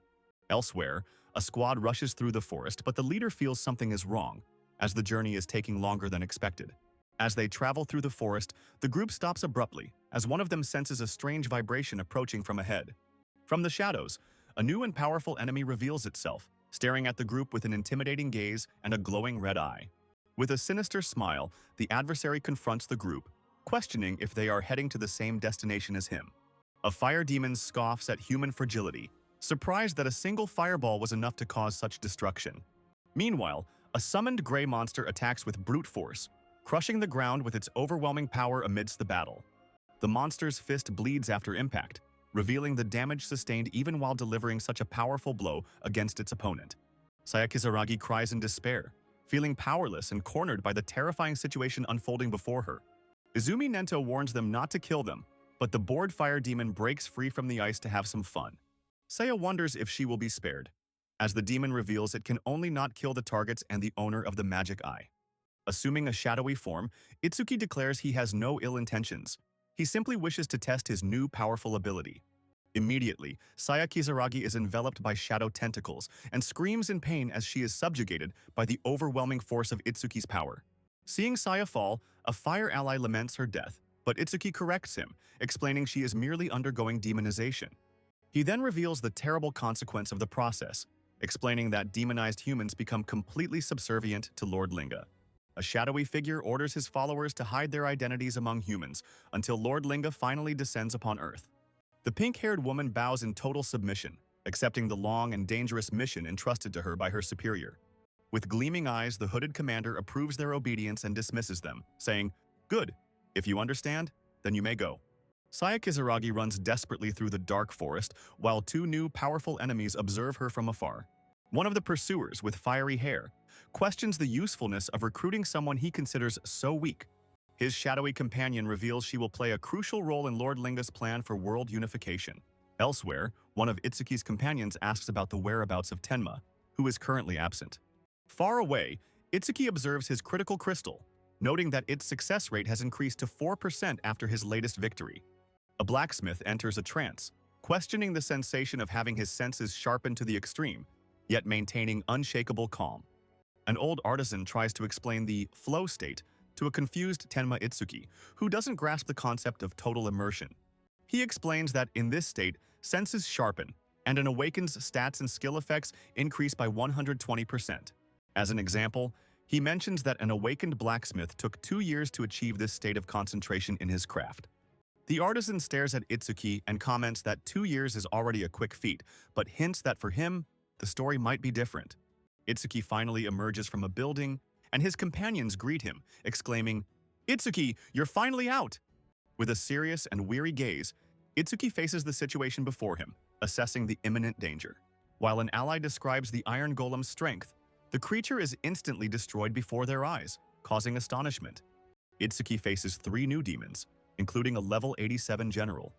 Elsewhere, a squad rushes through the forest, but the leader feels something is wrong, as the journey is taking longer than expected. As they travel through the forest, the group stops abruptly, as one of them senses a strange vibration approaching from ahead. From the shadows, a new and powerful enemy reveals itself, staring at the group with an intimidating gaze and a glowing red eye. With a sinister smile, the adversary confronts the group, questioning if they are heading to the same destination as him. A fire demon scoffs at human fragility, surprised that a single fireball was enough to cause such destruction. Meanwhile, a summoned gray monster attacks with brute force, crushing the ground with its overwhelming power amidst the battle. The monster's fist bleeds after impact, revealing the damage sustained even while delivering such a powerful blow against its opponent. Sayakizaragi cries in despair, feeling powerless and cornered by the terrifying situation unfolding before her. Izumi Nento warns them not to kill them, but the bored fire demon breaks free from the ice to have some fun. Saya wonders if she will be spared, as the demon reveals it can only not kill the targets and the owner of the magic eye. Assuming a shadowy form, Itsuki declares he has no ill intentions. He simply wishes to test his new powerful ability. Immediately, Saya Kizaragi is enveloped by shadow tentacles and screams in pain as she is subjugated by the overwhelming force of Itsuki's power. Seeing Saya fall, a fire ally laments her death, but Itsuki corrects him, explaining she is merely undergoing demonization. He then reveals the terrible consequence of the process, explaining that demonized humans become completely subservient to Lord Linga. A shadowy figure orders his followers to hide their identities among humans until Lord Linga finally descends upon Earth. The pink-haired woman bows in total submission, accepting the long and dangerous mission entrusted to her by her superior. With gleaming eyes, the hooded commander approves their obedience and dismisses them, saying, "Good. If you understand, then you may go." Saya Kizaragi runs desperately through the dark forest while two new powerful enemies observe her from afar. One of the pursuers, with fiery hair, questions the usefulness of recruiting someone he considers so weak. His shadowy companion reveals she will play a crucial role in Lord Linga's plan for world unification. Elsewhere, one of Itsuki's companions asks about the whereabouts of Tenma, who is currently absent. Far away, Itsuki observes his critical crystal, noting that its success rate has increased to 4% after his latest victory. A blacksmith enters a trance, questioning the sensation of having his senses sharpened to the extreme, yet maintaining unshakable calm. An old artisan tries to explain the flow state to a confused Tenma Itsuki, who doesn't grasp the concept of total immersion. He explains that in this state, senses sharpen, and an awaken's stats and skill effects increase by 120%. As an example, he mentions that an awakened blacksmith took 2 years to achieve this state of concentration in his craft. The artisan stares at Itsuki and comments that 2 years is already a quick feat, but hints that for him, the story might be different. Itsuki finally emerges from a building, and his companions greet him, exclaiming, "Itsuki, you're finally out!" With a serious and weary gaze, Itsuki faces the situation before him, assessing the imminent danger. While an ally describes the Iron Golem's strength, the creature is instantly destroyed before their eyes, causing astonishment. Itsuki faces 3 new demons, including a level 87 general.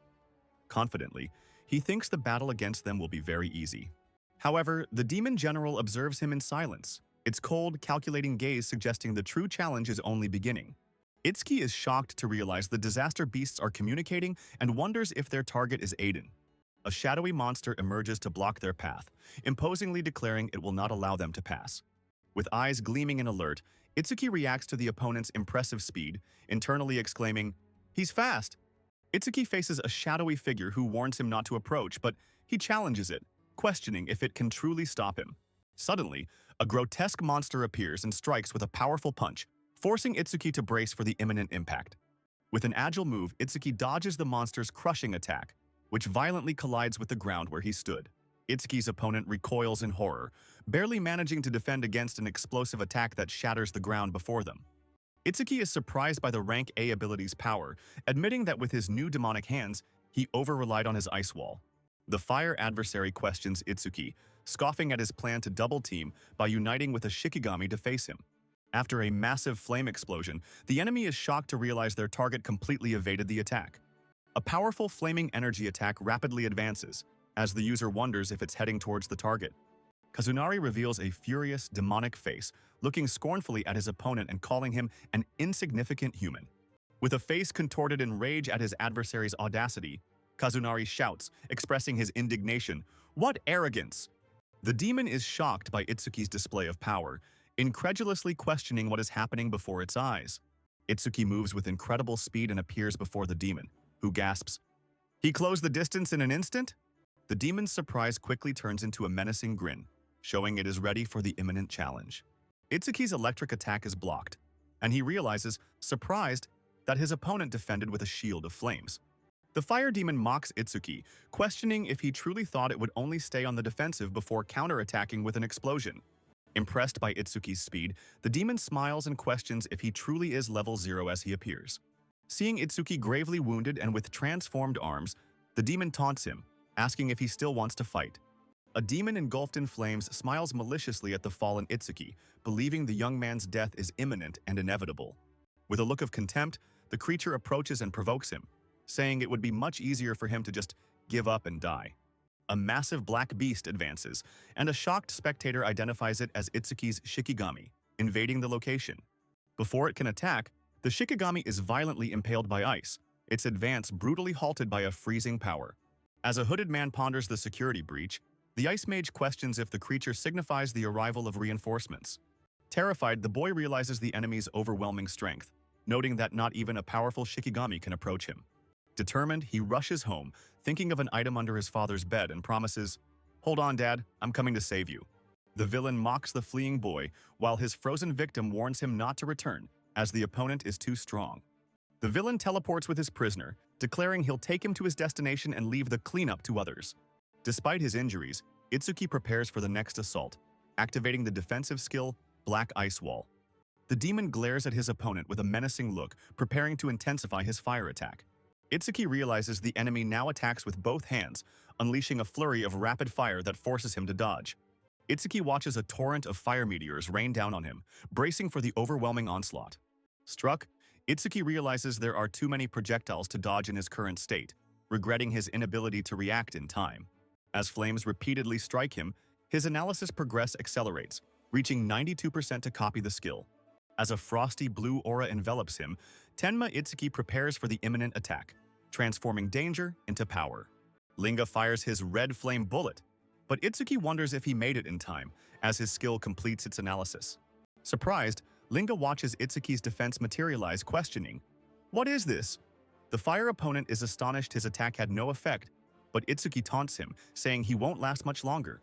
Confidently, he thinks the battle against them will be very easy. However, the demon general observes him in silence, its cold, calculating gaze suggesting the true challenge is only beginning. Itsuki is shocked to realize the disaster beasts are communicating and wonders if their target is Aiden. A shadowy monster emerges to block their path, imposingly declaring it will not allow them to pass. With eyes gleaming in alert, Itsuki reacts to the opponent's impressive speed, internally exclaiming, "He's fast!" Itsuki faces a shadowy figure who warns him not to approach, but he challenges it, questioning if it can truly stop him. Suddenly, a grotesque monster appears and strikes with a powerful punch, forcing Itsuki to brace for the imminent impact. With an agile move, Itsuki dodges the monster's crushing attack, which violently collides with the ground where he stood. Itsuki's opponent recoils in horror, barely managing to defend against an explosive attack that shatters the ground before them. Itsuki is surprised by the rank A ability's power, admitting that with his new demonic hands, he over-relied on his ice wall. The fire adversary questions Itsuki, scoffing at his plan to double-team by uniting with a Shikigami to face him. After a massive flame explosion, the enemy is shocked to realize their target completely evaded the attack. A powerful flaming energy attack rapidly advances, as the user wonders if it's heading towards the target. Kazunari reveals a furious, demonic face, looking scornfully at his opponent and calling him an insignificant human. With a face contorted in rage at his adversary's audacity, Kazunari shouts, expressing his indignation, "What arrogance!" The demon is shocked by Itsuki's display of power, incredulously questioning what is happening before its eyes. Itsuki moves with incredible speed and appears before the demon, who gasps, "He closed the distance in an instant?" The demon's surprise quickly turns into a menacing grin, showing it is ready for the imminent challenge. Itsuki's electric attack is blocked, and he realizes, surprised, that his opponent defended with a shield of flames. The fire demon mocks Itsuki, questioning if he truly thought it would only stay on the defensive before counterattacking with an explosion. Impressed by Itsuki's speed, the demon smiles and questions if he truly is level 0 as he appears. Seeing Itsuki gravely wounded and with transformed arms, the demon taunts him, asking if he still wants to fight. A demon engulfed in flames smiles maliciously at the fallen Itsuki, believing the young man's death is imminent and inevitable. With a look of contempt, the creature approaches and provokes him, saying it would be much easier for him to just give up and die. A massive black beast advances, and a shocked spectator identifies it as Itsuki's Shikigami, invading the location. Before it can attack, the Shikigami is violently impaled by ice, its advance brutally halted by a freezing power. As a hooded man ponders the security breach, the Ice Mage questions if the creature signifies the arrival of reinforcements. Terrified, the boy realizes the enemy's overwhelming strength, noting that not even a powerful Shikigami can approach him. Determined, he rushes home, thinking of an item under his father's bed and promises, "Hold on, Dad, I'm coming to save you." The villain mocks the fleeing boy, while his frozen victim warns him not to return, as the opponent is too strong. The villain teleports with his prisoner, declaring he'll take him to his destination and leave the cleanup to others. Despite his injuries, Itsuki prepares for the next assault, activating the defensive skill, Black Ice Wall. The demon glares at his opponent with a menacing look, preparing to intensify his fire attack. Itsuki realizes the enemy now attacks with both hands, unleashing a flurry of rapid fire that forces him to dodge. Itsuki watches a torrent of fire meteors rain down on him, bracing for the overwhelming onslaught. Struck, Itsuki realizes there are too many projectiles to dodge in his current state, regretting his inability to react in time. As flames repeatedly strike him, his analysis progress accelerates, reaching 92% to copy the skill. As a frosty blue aura envelops him, Tenma Itsuki prepares for the imminent attack, transforming danger into power. Linga fires his red flame bullet, but Itsuki wonders if he made it in time, as his skill completes its analysis. Surprised, Linga watches Itsuki's defense materialize, questioning, "What is this?" The fire opponent is astonished his attack had no effect, but Itsuki taunts him, saying he won't last much longer.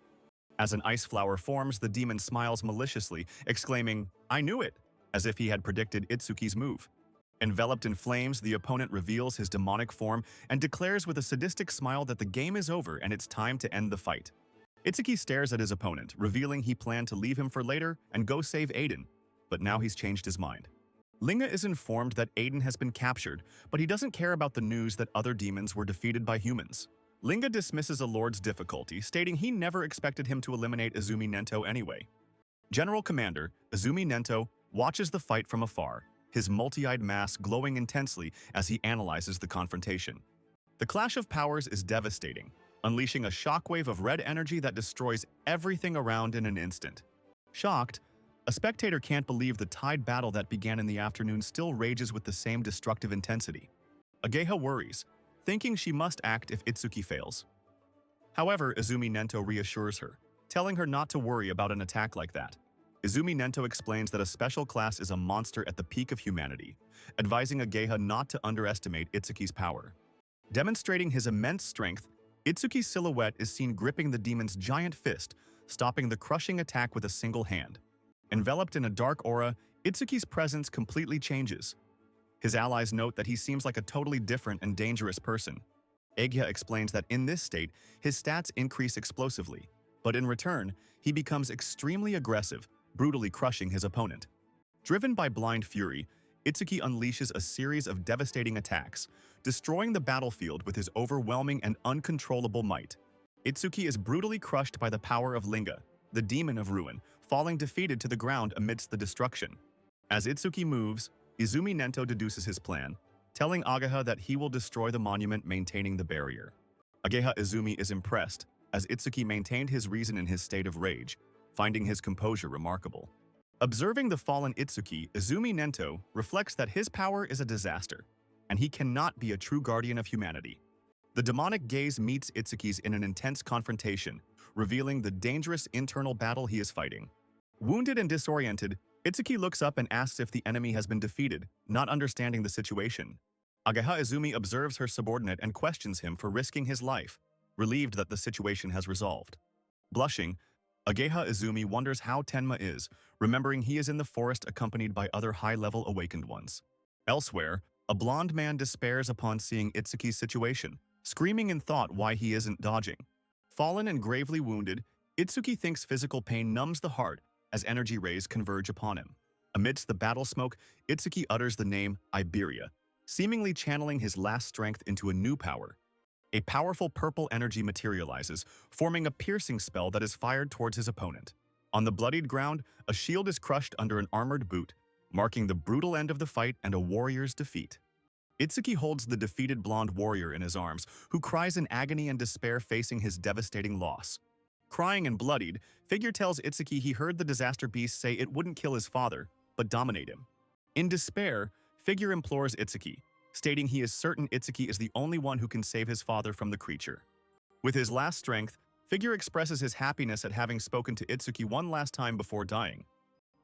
As an ice flower forms, the demon smiles maliciously, exclaiming, "I knew it," as if he had predicted Itsuki's move. Enveloped in flames, the opponent reveals his demonic form and declares with a sadistic smile that the game is over and it's time to end the fight. Itsuki stares at his opponent, revealing he planned to leave him for later and go save Aiden, but now he's changed his mind. Linga is informed that Aiden has been captured, but he doesn't care about the news that other demons were defeated by humans. Linga dismisses a lord's difficulty, stating he never expected him to eliminate Izumi Nento anyway. General Commander Izumi Nento watches the fight from afar, his multi-eyed mask glowing intensely as he analyzes the confrontation. The clash of powers is devastating, unleashing a shockwave of red energy that destroys everything around in an instant. Shocked, a spectator can't believe the tied battle that began in the afternoon still rages with the same destructive intensity. Ageha worries, thinking she must act if Itsuki fails. However, Izumi Nento reassures her, telling her not to worry about an attack like that. Izumi Nento explains that a special class is a monster at the peak of humanity, advising Ageha not to underestimate Itsuki's power. Demonstrating his immense strength, Itsuki's silhouette is seen gripping the demon's giant fist, stopping the crushing attack with a single hand. Enveloped in a dark aura, Itsuki's presence completely changes. His allies note that he seems like a totally different and dangerous person. Ageha explains that in this state, his stats increase explosively, but in return, he becomes extremely aggressive, brutally crushing his opponent. Driven by blind fury, Itsuki unleashes a series of devastating attacks, destroying the battlefield with his overwhelming and uncontrollable might. Itsuki is brutally crushed by the power of Linga, the demon of ruin, falling defeated to the ground amidst the destruction. As Itsuki moves, Izumi Nento deduces his plan, telling Ageha that he will destroy the monument maintaining the barrier. Ageha Izumi is impressed, as Itsuki maintained his reason in his state of rage, finding his composure remarkable. Observing the fallen Itsuki, Izumi Nento reflects that his power is a disaster, and he cannot be a true guardian of humanity. The demonic gaze meets Itsuki's in an intense confrontation, revealing the dangerous internal battle he is fighting. Wounded and disoriented, Itsuki looks up and asks if the enemy has been defeated, not understanding the situation. Ageha Izumi observes her subordinate and questions him for risking his life, relieved that the situation has resolved. Blushing, Ageha Izumi wonders how Tenma is, remembering he is in the forest accompanied by other high-level awakened ones. Elsewhere, a blonde man despairs upon seeing Itsuki's situation, screaming in thought why he isn't dodging. Fallen and gravely wounded, Itsuki thinks physical pain numbs the heart as energy rays converge upon him. Amidst the battle smoke, Itsuki utters the name Iberia, seemingly channeling his last strength into a new power. A powerful purple energy materializes, forming a piercing spell that is fired towards his opponent. On the bloodied ground, a shield is crushed under an armored boot, marking the brutal end of the fight and a warrior's defeat. Itsuki holds the defeated blonde warrior in his arms, who cries in agony and despair facing his devastating loss. Crying and bloodied, Figure tells Itsuki he heard the disaster beast say it wouldn't kill his father, but dominate him. In despair, Figure implores Itsuki, stating he is certain Itsuki is the only one who can save his father from the creature. With his last strength, Figure expresses his happiness at having spoken to Itsuki one last time before dying.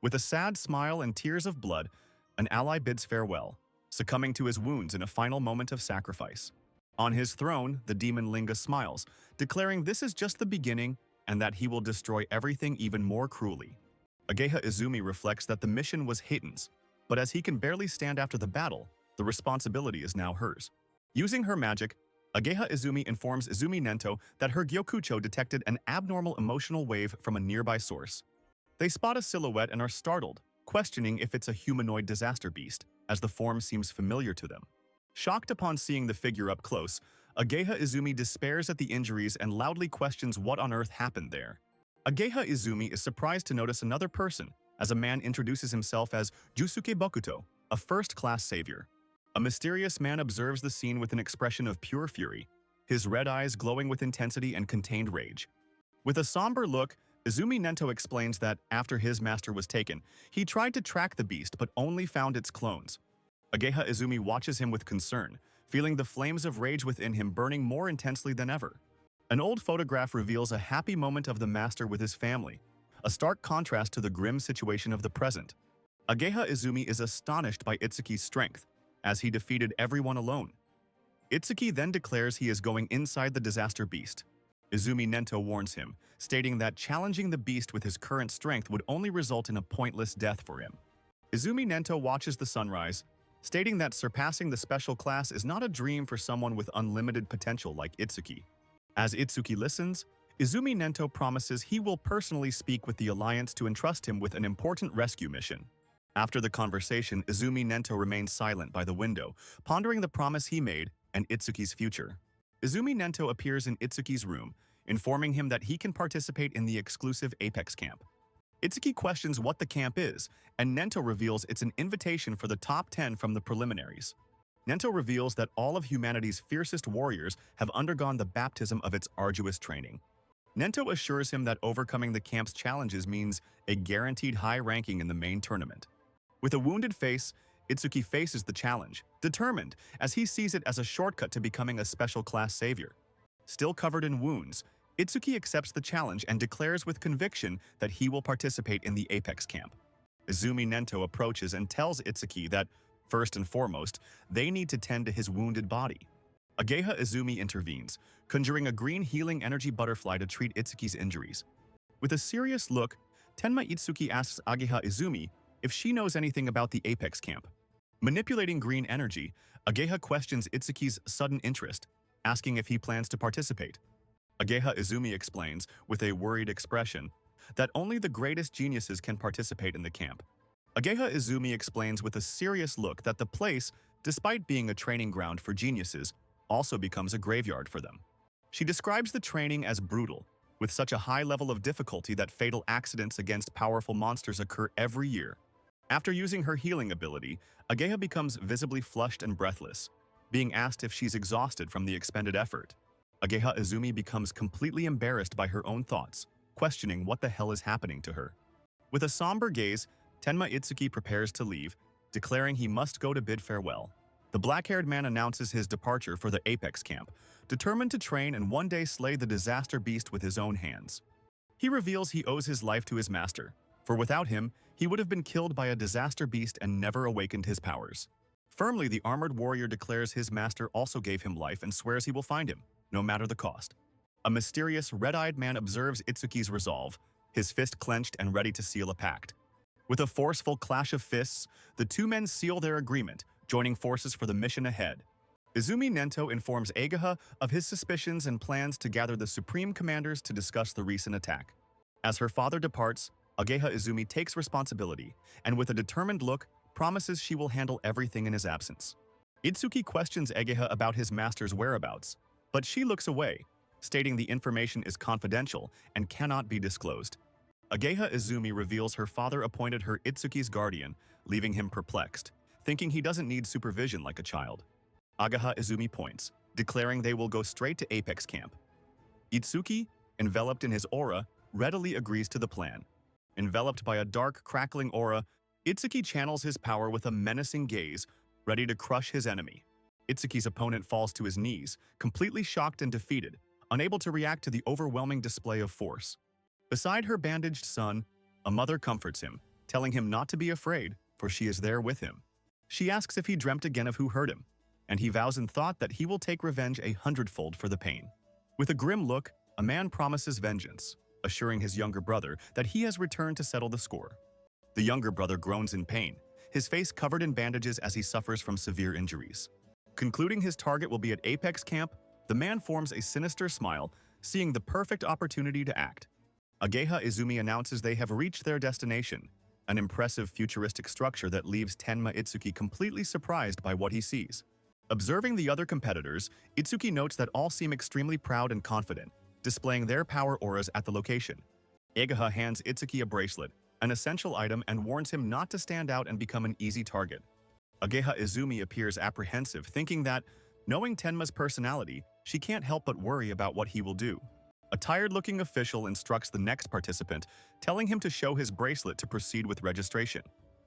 With a sad smile and tears of blood, an ally bids farewell, succumbing to his wounds in a final moment of sacrifice. On his throne, the demon Linga smiles, declaring this is just the beginning and that he will destroy everything even more cruelly. Ageha Izumi reflects that the mission was Heitan's, but as he can barely stand after the battle, the responsibility is now hers. Using her magic, Ageha Izumi informs Izumi Nento that her Gyokucho detected an abnormal emotional wave from a nearby source. They spot a silhouette and are startled, questioning if it's a humanoid disaster beast, as the form seems familiar to them. Shocked upon seeing the figure up close, Ageha Izumi despairs at the injuries and loudly questions what on earth happened there. Ageha Izumi is surprised to notice another person, as a man introduces himself as Jusuke Bokuto, a first-class savior. A mysterious man observes the scene with an expression of pure fury, his red eyes glowing with intensity and contained rage. With a somber look, Izumi Nento explains that, after his master was taken, he tried to track the beast but only found its clones. Ageha Izumi watches him with concern, feeling the flames of rage within him burning more intensely than ever. An old photograph reveals a happy moment of the master with his family, a stark contrast to the grim situation of the present. Ageha Izumi is astonished by Itsuki's strength, as he defeated everyone alone. Itsuki then declares he is going inside the disaster beast. Izumi Nento warns him, stating that challenging the beast with his current strength would only result in a pointless death for him. Izumi Nento watches the sunrise, stating that surpassing the special class is not a dream for someone with unlimited potential like Itsuki. As Itsuki listens, Izumi Nento promises he will personally speak with the Alliance to entrust him with an important rescue mission. After the conversation, Izumi Nento remains silent by the window, pondering the promise he made and Itsuki's future. Izumi Nento appears in Itsuki's room, informing him that he can participate in the exclusive Apex camp. Itsuki questions what the camp is, and Nento reveals it's an invitation for the top 10 from the preliminaries. Nento reveals that all of humanity's fiercest warriors have undergone the baptism of its arduous training. Nento assures him that overcoming the camp's challenges means a guaranteed high ranking in the main tournament. With a wounded face, Itsuki faces the challenge, determined, as he sees it as a shortcut to becoming a special class savior. Still covered in wounds, Itsuki accepts the challenge and declares with conviction that he will participate in the Apex camp. Izumi Nento approaches and tells Itsuki that, first and foremost, they need to tend to his wounded body. Ageha Izumi intervenes, conjuring a green healing energy butterfly to treat Itsuki's injuries. With a serious look, Tenma Itsuki asks Ageha Izumi if she knows anything about the Apex camp. Manipulating green energy, Ageha questions Itsuki's sudden interest, asking if he plans to participate. Ageha Izumi explains, with a worried expression, that only the greatest geniuses can participate in the camp. Ageha Izumi explains with a serious look that the place, despite being a training ground for geniuses, also becomes a graveyard for them. She describes the training as brutal, with such a high level of difficulty that fatal accidents against powerful monsters occur every year. After using her healing ability, Ageha becomes visibly flushed and breathless, being asked if she's exhausted from the expended effort. Ageha Izumi becomes completely embarrassed by her own thoughts, questioning what the hell is happening to her. With a somber gaze, Tenma Itsuki prepares to leave, declaring he must go to bid farewell. The black-haired man announces his departure for the Apex camp, determined to train and one day slay the disaster beast with his own hands. He reveals he owes his life to his master, for without him, he would have been killed by a disaster beast and never awakened his powers. Firmly, the armored warrior declares his master also gave him life and swears he will find him, no matter the cost. A mysterious, red-eyed man observes Itsuki's resolve, his fist clenched and ready to seal a pact. With a forceful clash of fists, the two men seal their agreement, joining forces for the mission ahead. Izumi Nento informs Ageha of his suspicions and plans to gather the supreme commanders to discuss the recent attack. As her father departs, Ageha Izumi takes responsibility, and with a determined look, promises she will handle everything in his absence. Itsuki questions Ageha about his master's whereabouts, but she looks away, stating the information is confidential and cannot be disclosed. Ageha Izumi reveals her father appointed her Itsuki's guardian, leaving him perplexed, thinking he doesn't need supervision like a child. Agaha Izumi points, declaring they will go straight to Apex Camp. Itsuki, enveloped in his aura, readily agrees to the plan. Enveloped by a dark, crackling aura, Itsuki channels his power with a menacing gaze, ready to crush his enemy. Itsuki's opponent falls to his knees, completely shocked and defeated, unable to react to the overwhelming display of force. Beside her bandaged son, a mother comforts him, telling him not to be afraid, for she is there with him. She asks if he dreamt again of who hurt him, and he vows in thought that he will take revenge 100-fold for the pain. With a grim look, a man promises vengeance, assuring his younger brother that he has returned to settle the score. The younger brother groans in pain, his face covered in bandages as he suffers from severe injuries. Concluding his target will be at Apex Camp, the man forms a sinister smile, seeing the perfect opportunity to act. Ageha Izumi announces they have reached their destination, an impressive futuristic structure that leaves Tenma Itsuki completely surprised by what he sees. Observing the other competitors, Itsuki notes that all seem extremely proud and confident, displaying their power auras at the location. Ageha hands Itsuki a bracelet, an essential item, and warns him not to stand out and become an easy target. Ageha Izumi appears apprehensive, thinking that, knowing Tenma's personality, she can't help but worry about what he will do. A tired-looking official instructs the next participant, telling him to show his bracelet to proceed with registration.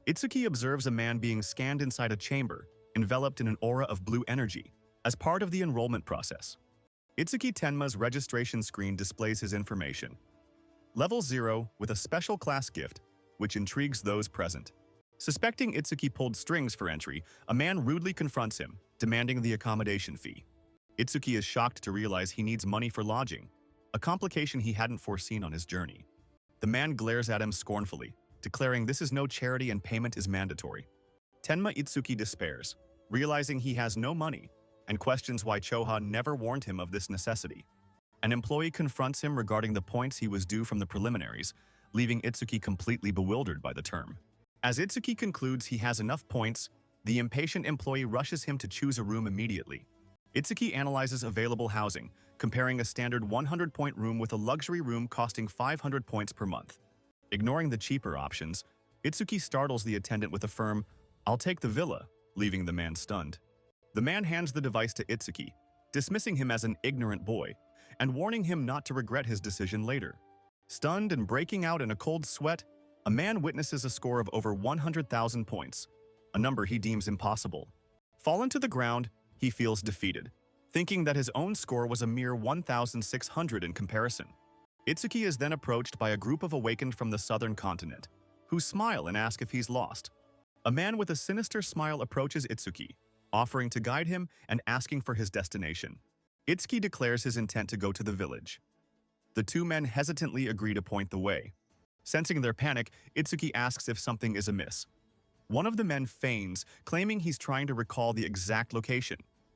Itsuki observes a man being scanned inside a chamber, enveloped in an aura of blue energy, as part of the enrollment process. Itsuki Tenma's registration screen displays his information. Level 0 with a special class gift, which intrigues those present. Suspecting Itsuki pulled strings for entry, a man rudely confronts him, demanding the accommodation fee. Itsuki is shocked to realize he needs money for lodging, a complication he hadn't foreseen on his journey. The man glares at him scornfully, declaring this is no charity and payment is mandatory. Tenma Itsuki despairs, realizing he has no money, and questions why Choha never warned him of this necessity. An employee confronts him regarding the points he was due from the preliminaries, leaving Itsuki completely bewildered by the term. As Itsuki concludes he has enough points, the impatient employee rushes him to choose a room immediately. Itsuki analyzes available housing, comparing a standard 100-point room with a luxury room costing 500 points per month. Ignoring the cheaper options, Itsuki startles the attendant with a firm, "I'll take the villa," leaving the man stunned. The man hands the device to Itsuki, dismissing him as an ignorant boy, and warning him not to regret his decision later. Stunned and breaking out in a cold sweat, a man witnesses a score of over 100,000 points, a number he deems impossible. Fallen to the ground, he feels defeated, thinking that his own score was a mere 1,600 in comparison. Itsuki is then approached by a group of awakened from the southern continent, who smile and ask if he's lost. A man with a sinister smile approaches Itsuki, offering to guide him and asking for his destination. Itsuki declares his intent to go to the village. The two men hesitantly agree to point the way. Sensing their panic, Itsuki asks if something is amiss. One of the men feigns, claiming he's trying to recall the exact location,